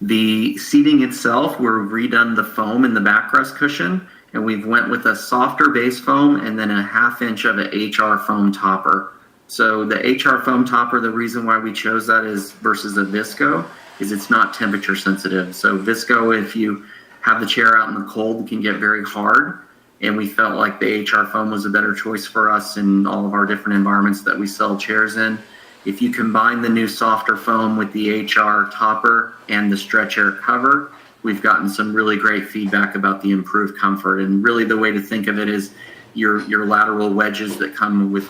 Speaker 2: The seating itself, we're redone the foam in the backrest cushion, and we've went with a softer base foam and then a 1/2 inch of an HR foam topper. So the HR foam topper, the reason why we chose that is versus a Visco is it's not temperature sensitive. So Visco, if you have the chair out in the cold, it can get very hard. And we felt like the HR foam was a better choice for us in all of our different environments that we sell chairs in. If you combine the new softer foam with the HR topper and the Stretch Air cover, we've gotten some really great feedback about the improved comfort. And really the way to think of it is your lateral wedges that come with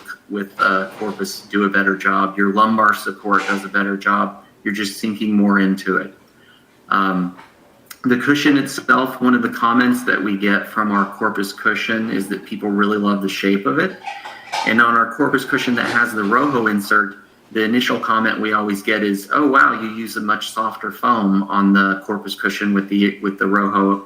Speaker 2: Corpus do a better job. Your lumbar support does a better job. You're just sinking more into it. The cushion itself, one of the comments that we get from our Corpus cushion is that people really love the shape of it. And on our Corpus cushion that has the Rojo insert, the initial comment we always get is, oh wow, you use a much softer foam on the Corpus cushion with the Rojo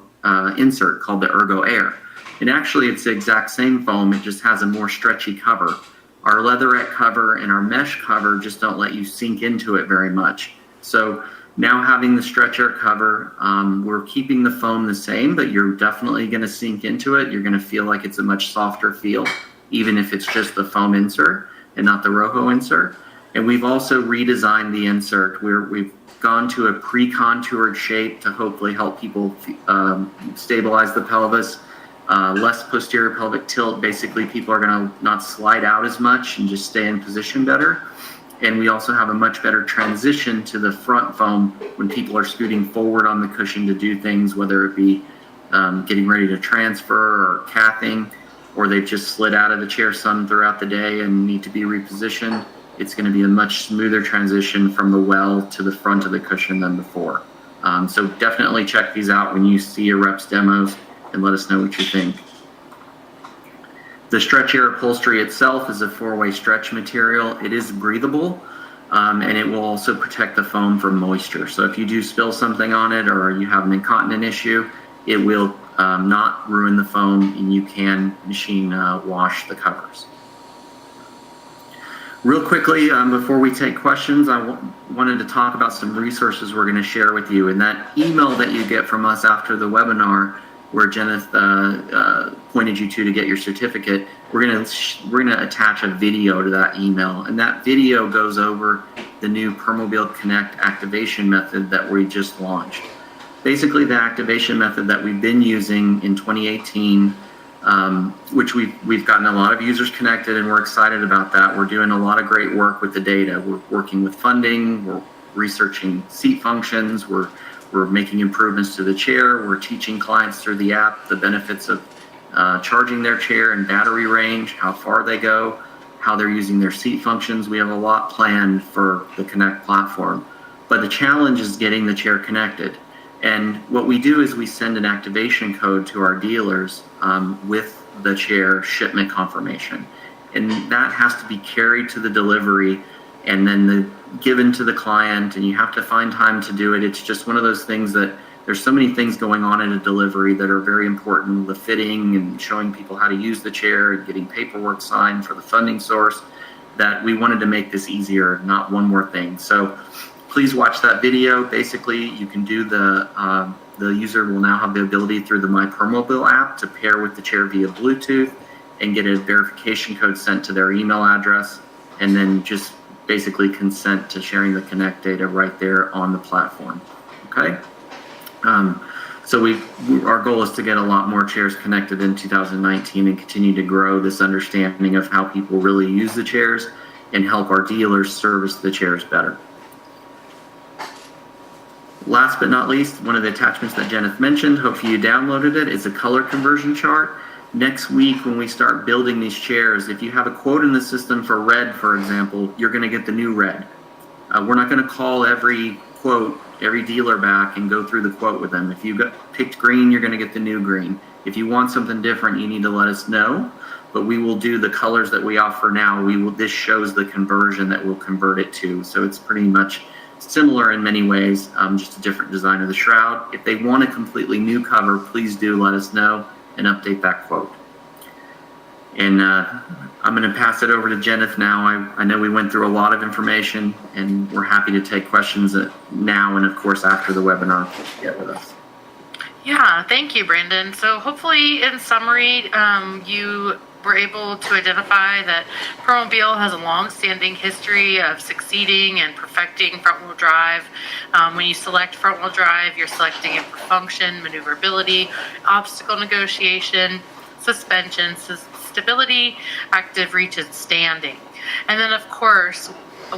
Speaker 2: insert called the Ergo Air. And actually it's the exact same foam, it just has a more stretchy cover. Our leatherette cover and our mesh cover just don't let you sink into it very much. So now having the Stretch Air cover, we're keeping the foam the same, but you're definitely going to sink into it. You're going to feel like it's a much softer feel, even if it's just the foam insert and not the Rojo insert. And we've also redesigned the insert. We've gone to a pre-contoured shape to hopefully help people stabilize the pelvis. Less posterior pelvic tilt. Basically, people are going to not slide out as much and just stay in position better. And we also have a much better transition to the front foam when people are scooting forward on the cushion to do things, whether it be getting ready to transfer or cathing, or they've just slid out of the chair some throughout the day and need to be repositioned. It's going to be a much smoother transition from the well to the front of the cushion than before. So definitely check these out when you see your reps demos and let us know what you think. The Stretch Air upholstery itself is a 4-way stretch material. It is breathable, and it will also protect the foam from moisture. So if you do spill something on it or you have an incontinent issue, it will not ruin the foam, and you can machine wash the covers. Real quickly, before we take questions, I wanted to talk about some resources we're going to share with you. And that email that you get from us after the webinar, where Jenith pointed you to get your certificate, we're gonna attach a video to that email, and that video goes over the new Permobil Connect activation method that we just launched. Basically, the activation method that we've been using in 2018, which we've gotten a lot of users connected, and we're excited about that. We're doing a lot of great work with the data. We're working with funding. We're researching seat functions. We're making improvements to the chair. We're teaching clients through the app the benefits of charging their chair and battery range, how far they go, how they're using their seat functions. We have a lot planned for the Connect platform. But the challenge is getting the chair connected. And what we do is we send an activation code to our dealers with the chair shipment confirmation. And that has to be carried to the delivery and then given to the client, and you have to find time to do it. It's just one of those things that there's so many things going on in a delivery that are very important, the fitting and showing people how to use the chair and getting paperwork signed for the funding source, that we wanted to make this easier, not one more thing. So please watch that video. Basically, you can do the user will now have the ability through the My Permobil app to pair with the chair via Bluetooth and get a verification code sent to their email address, and then just basically consent to sharing the Connect data right there on the platform. Okay. So our goal is to get a lot more chairs connected in 2019 and continue to grow this understanding of how people really use the chairs and help our dealers service the chairs better. Last but not least, one of the attachments that Jennifer mentioned, hopefully you downloaded it, is a color conversion chart. Next week, when we start building these chairs, if you have a quote in the system for red, for example, you're going to get the new red. We're not going to call every quote, every dealer back and go through the quote with them. If you picked green, you're going to get the new green. If you want something different, you need to let us know. But we will do the colors that we offer now. This shows the conversion that we'll convert it to. So it's pretty much similar in many ways, just a different design of the shroud. If they want a completely new cover, please do let us know and update that quote. And I'm going to pass it over to Jennifer now. I know we went through a lot of information, and we're happy to take questions now and, of course, after the webinar. Get with us.
Speaker 1: Yeah, thank you, Brandon. So hopefully, in summary, you were able to identify that Permobil has a long-standing history of succeeding and perfecting front-wheel drive. When you select front-wheel drive, you're selecting it for function, maneuverability, obstacle negotiation, suspension, stability, active reach, and standing. And then, of course,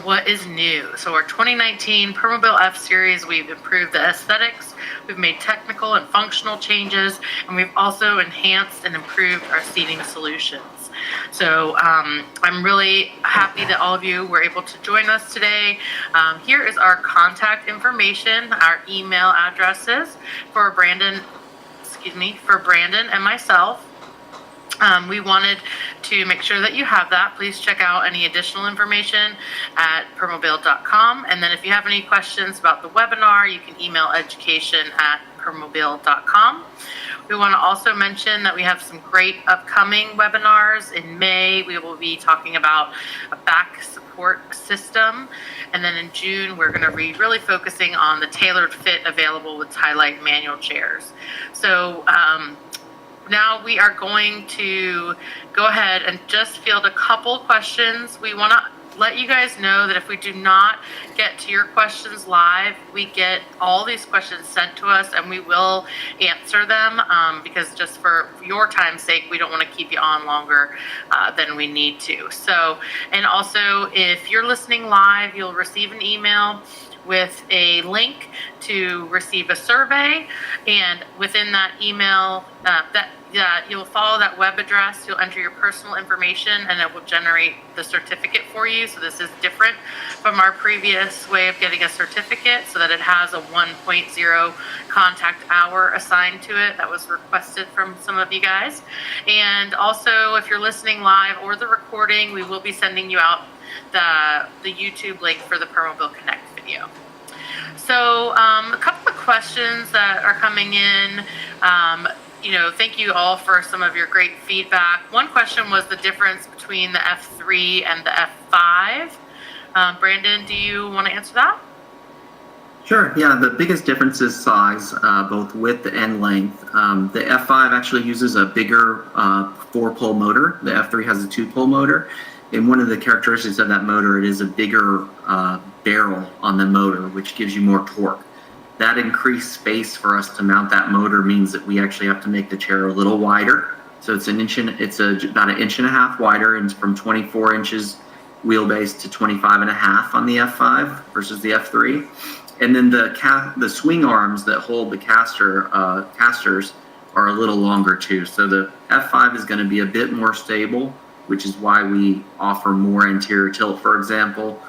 Speaker 1: what is new? So our 2019 Permobil F Series, we've improved the aesthetics, we've made technical and functional changes, and we've also enhanced and improved our seating solutions. So I'm really happy that all of you were able to join us today. Here is our contact information, our email addresses for Brandon and myself. We wanted to make sure that you have that. Please check out any additional information at permobil.com. And then if you have any questions about the webinar, you can email education@permobil.com. We want to also mention that we have some great upcoming webinars. In May, we will be talking about a back support system. And then in June, we're going to be really focusing on the tailored fit available with Highlight manual chairs. So, now we are going to go ahead and just field a couple questions. We want to let you guys know that if we do not get to your questions live, we get all these questions sent to us and we will answer them because just for your time's sake, we don't want to keep you on longer than we need to. So, and also if you're listening live, you'll receive an email with a link to receive a survey, and within that email, you'll follow that web address, you'll enter your personal information, and it will generate the certificate for you. So this is different from our previous way of getting a certificate, so that it has a 1.0 contact hour assigned to it. That was requested from some of you guys. And also, if you're listening live or the recording, we will be sending you out the YouTube link for the Permobil Connect video. So a couple of questions that are coming in. Thank you all for some of your great feedback. One question was the difference between the F3 and the F5. Brandon, do you want to answer that?
Speaker 2: Sure. Yeah, the biggest difference is size, both width and length. The F5 actually uses a bigger 4-pole motor. The F3 has a 2-pole motor. And one of the characteristics of that motor, it is a bigger barrel on the motor, which gives you more torque. That increased space for us to mount that motor means that we actually have to make the chair a little wider. So it's about an inch and a half wider, and from 24 inches wheelbase to 25 and a half on the F5 versus the F3. And then the swing arms that hold the casters are a little longer too. So the F5 is going to be a bit more stable, which is why we offer more anterior tilt, for example,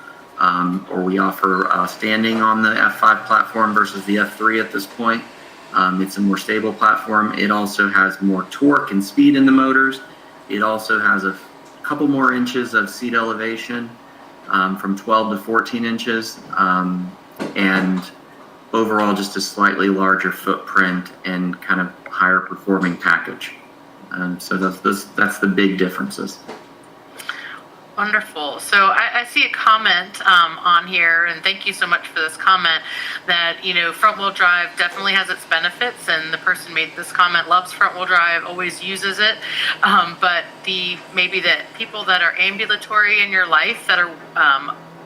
Speaker 2: or we offer standing on the F5 platform versus the F3 at this point. It's a more stable platform. It also has more torque and speed in the motors. It also has a couple more inches of seat elevation, from 12 to 14 inches, and overall just a slightly larger footprint and kind of higher performing package. So that's the big differences.
Speaker 1: Wonderful. So I see a comment on here, and thank you so much for this comment, that, front-wheel drive definitely has its benefits, and the person made this comment loves front-wheel drive, always uses it, but maybe the people that are ambulatory in your life that are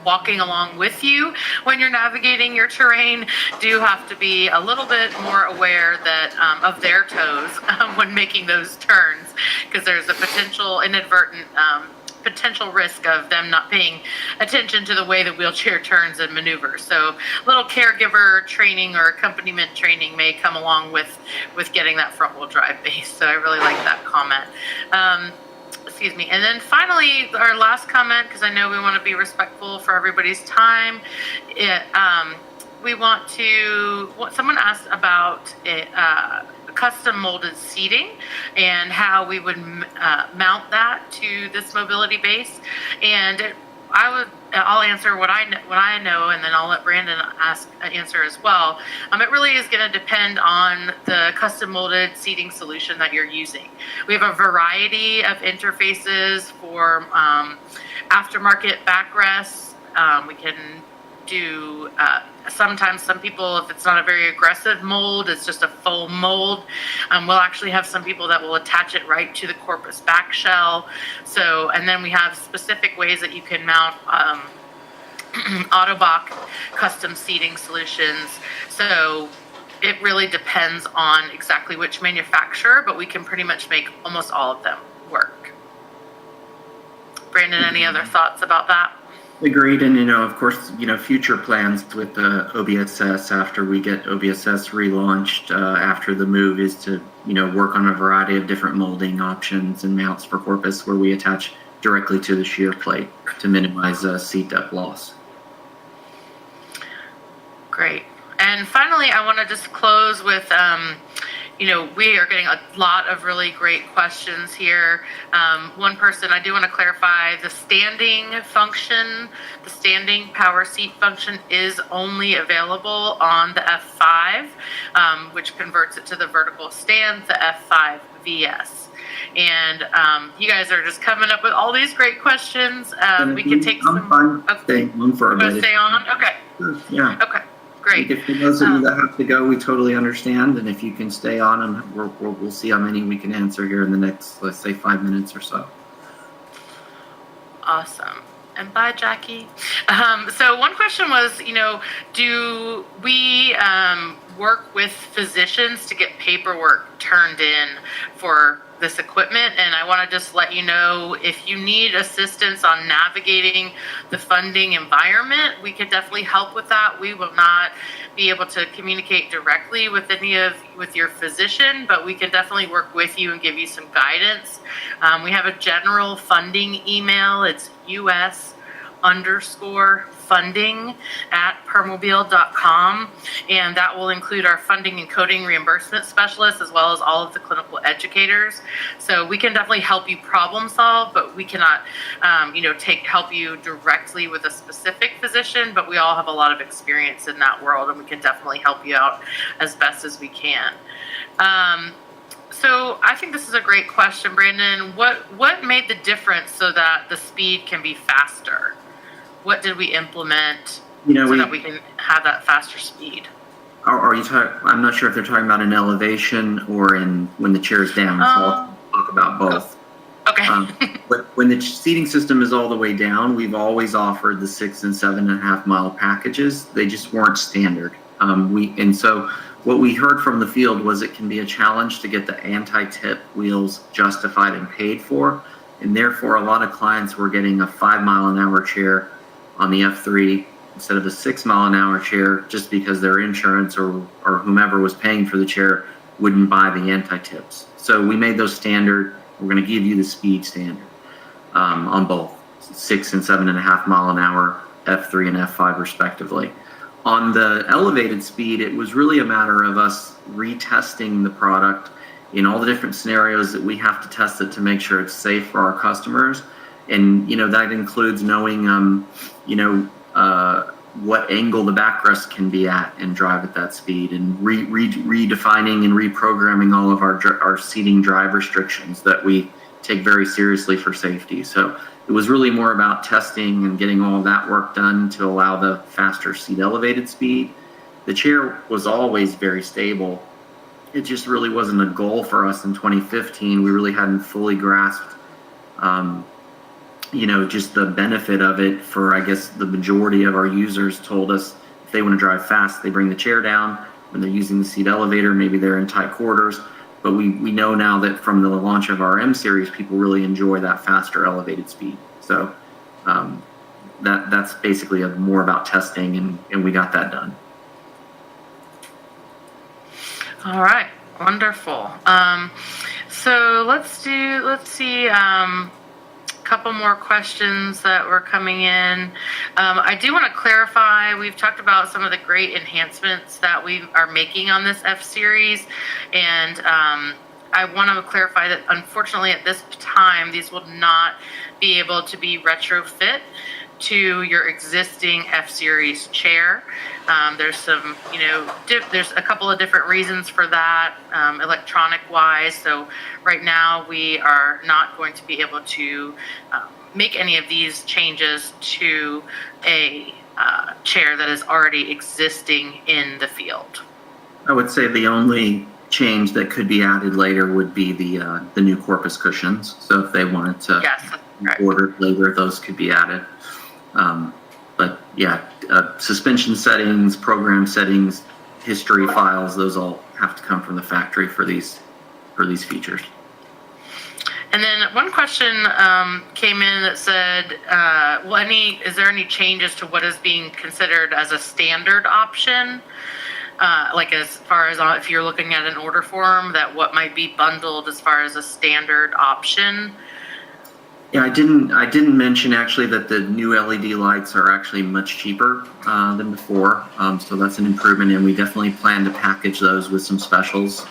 Speaker 1: walking along with you when you're navigating your terrain do have to be a little bit more aware that of their toes when making those turns, because there's a potential inadvertent potential risk of them not paying attention to the way the wheelchair turns and maneuvers. So little caregiver training or accompaniment training may come along with getting that front wheel drive base. So I really like that comment. Excuse me. And then finally, our last comment, because I know we want to be respectful for everybody's time. Someone asked about custom molded seating and how we would mount that to this mobility base. And I'll answer what I know, and then I'll let Brandon answer as well. It really is going to depend on the custom molded seating solution that you're using. We have a variety of interfaces for aftermarket backrests. We can do sometimes some people, if it's not a very aggressive mold, it's just a foam mold. We'll actually have some people that will attach it right to the corpus back shell. So, and then we have specific ways that you can mount Autobach custom seating solutions. So it really depends on exactly which manufacturer, but we can pretty much make almost all of them work. Brandon, any other thoughts about that?
Speaker 2: Agreed. And, of course, future plans with the OBSS after we get OBSS relaunched after the move is to, work on a variety of different molding options and mounts for corpus where we attach directly to the shear plate to minimize seat depth loss. Great.
Speaker 1: And finally, I want to just close with, we are getting a lot of really great questions here. One person, I do want to clarify, the standing function, the standing power seat function is only available on the F5, which converts it to the vertical stand, the F5 VS. And you guys are just coming up with all these great questions. We can take some.
Speaker 2: I'm staying on for a bit.
Speaker 1: Stay on? Okay.
Speaker 2: Yeah.
Speaker 1: Okay. Great.
Speaker 2: If for those of you that have to go, we totally understand. And if you can stay on, and we'll see how many we can answer here in the next, let's say, 5 minutes or so.
Speaker 1: Awesome. And bye, Jackie. So one question was, do we work with physicians to get paperwork turned in for this equipment? And I want to just let you know, if you need assistance on navigating the funding environment, we could definitely help with that. We will not be able to communicate directly with with your physician, but we can definitely work with you and give you some guidance. We have a general funding email. It's US_funding@permobil.com, and that will include our funding and coding reimbursement specialists as well as all of the clinical educators. So we can definitely help you problem solve, but we cannot help you directly with a specific physician, but we all have a lot of experience in that world, and we can definitely help you out as best as we can. So I think this is a great question, Brandon. What made the difference so that the speed can be faster? What did we implement so that we can have that faster speed?
Speaker 2: Are you talking? I'm not sure if they're talking about an elevation or in when the chair is down. So I'll talk about both.
Speaker 1: Okay.
Speaker 2: But when the seating system is all the way down, we've always offered the 6 and 7.5 mile packages. They just weren't standard. So what we heard from the field was it can be a challenge to get the anti-tip wheels justified and paid for, and therefore a lot of clients were getting a 5 mile an hour chair on the F3 instead of a 6 mile an hour chair, just because their insurance or whomever was paying for the chair wouldn't buy the anti-tips. So we made those standard. We're going to give you the speed standard on both 6 and 7.5 mile an hour, F3 and F5 respectively. On the elevated speed, it was really a matter of us retesting the product in all the different scenarios that we have to test it to make sure it's safe for our customers. And, that includes knowing, what angle the backrest can be at and drive at that speed, and redefining and reprogramming all of our seating drive restrictions that we take very seriously for safety. So it was really more about testing and getting all of that work done to allow the faster seat elevated speed. The chair was always very stable. It just really wasn't a goal for us in 2015. We really hadn't fully grasped just the benefit of it. For, I guess, the majority of our users told us if they want to drive fast, they bring the chair down. When they're using the seat elevator, maybe they're in tight quarters. But we know now that from the launch of our M series, people really enjoy that faster elevated speed. So that's basically more about testing, and we got that done.
Speaker 1: All right, wonderful. So let's see. Couple more questions that were coming in. I do want to clarify, we've talked about some of the great enhancements that we are making on this F series, and I want to clarify that unfortunately at this time these will not be able to be retrofit to your existing F series chair. There's some, there's a couple of different reasons for that, electronic wise. So right now we are not going to be able to make any of these changes to a chair that is already existing in the field.
Speaker 2: I would say the only change that could be added later would be the new corpus cushions. So if they wanted to order later, those could be added. But yeah, suspension settings, program settings, history files, those all have to come from the factory for these features.
Speaker 1: And then one question came in that said, is there any changes to what is being considered as a standard option? Like as far as if you're looking at an order form, that what might be bundled as far as a standard option?
Speaker 2: Yeah, I didn't mention actually that the new LED lights are actually much cheaper than before. So that's an improvement, and we definitely plan to package those with some specials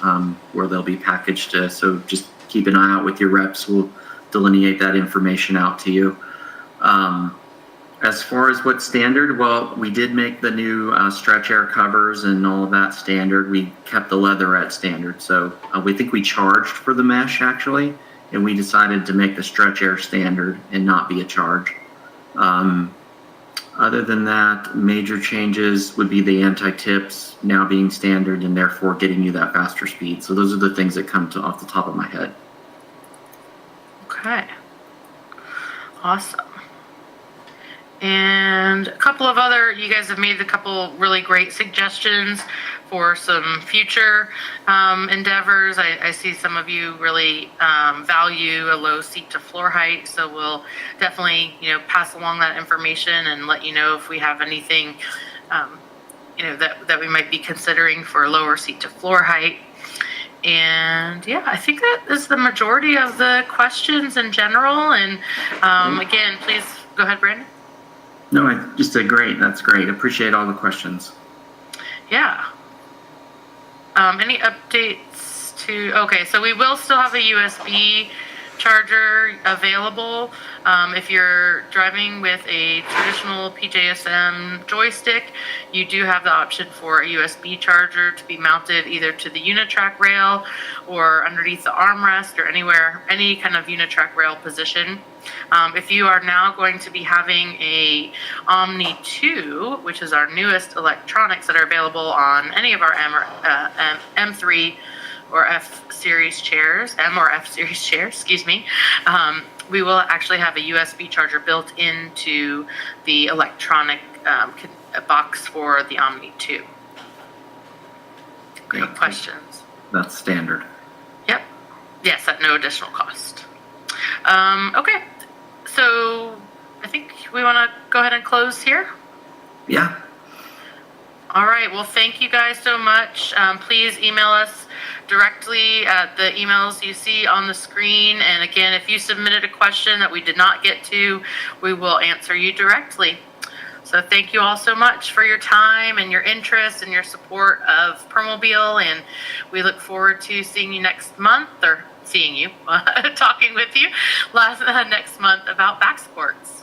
Speaker 2: where they'll be packaged. So just keep an eye out with your reps. We'll delineate that information out to you. As far as what's standard, well, we did make the new stretch air covers and all of that standard. We kept the leatherette standard. So we think we charged for the mesh actually, and we decided to make the stretch air standard and not be a charge. Other than that, major changes would be the anti-tips now being standard and therefore getting you that faster speed. So those are the things that come off the top of my head.
Speaker 1: Okay. Awesome. And a couple of other, you guys have made a couple really great suggestions for some future endeavors. I see some of you really value a low seat to floor height, so we'll definitely, pass along that information and let you know if we have anything, that we might be considering for lower seat to floor height. And yeah, I think that is the majority of the questions in general. And again, please go ahead, Brandon.
Speaker 2: No, I just said great. That's great. Appreciate all the questions.
Speaker 1: Yeah. Any updates to, okay, so we will still have a USB charger available. If you're driving with a traditional PJSM joystick, you do have the option for a USB charger to be mounted either to the Unitrack rail or underneath the armrest or anywhere, any kind of Unitrack rail position. If you are now going to be having a Omni 2, which is our newest electronics that are available on any of our M3 or F series chairs, we will actually have a USB charger built into the electronic box for the Omni 2. Great questions.
Speaker 2: That's standard.
Speaker 1: Yep. Yes, at no additional cost. Okay. So I think we want to go ahead and close here.
Speaker 2: Yeah.
Speaker 1: All right. Well, thank you guys so much. Please email us directly at the emails you see on the screen. And again, if you submitted a question that we did not get to, we will answer you directly. So thank you all so much for your time and your interest and your support of Permobil. And we look forward to seeing you next month, or seeing you, talking with you next month about back sports.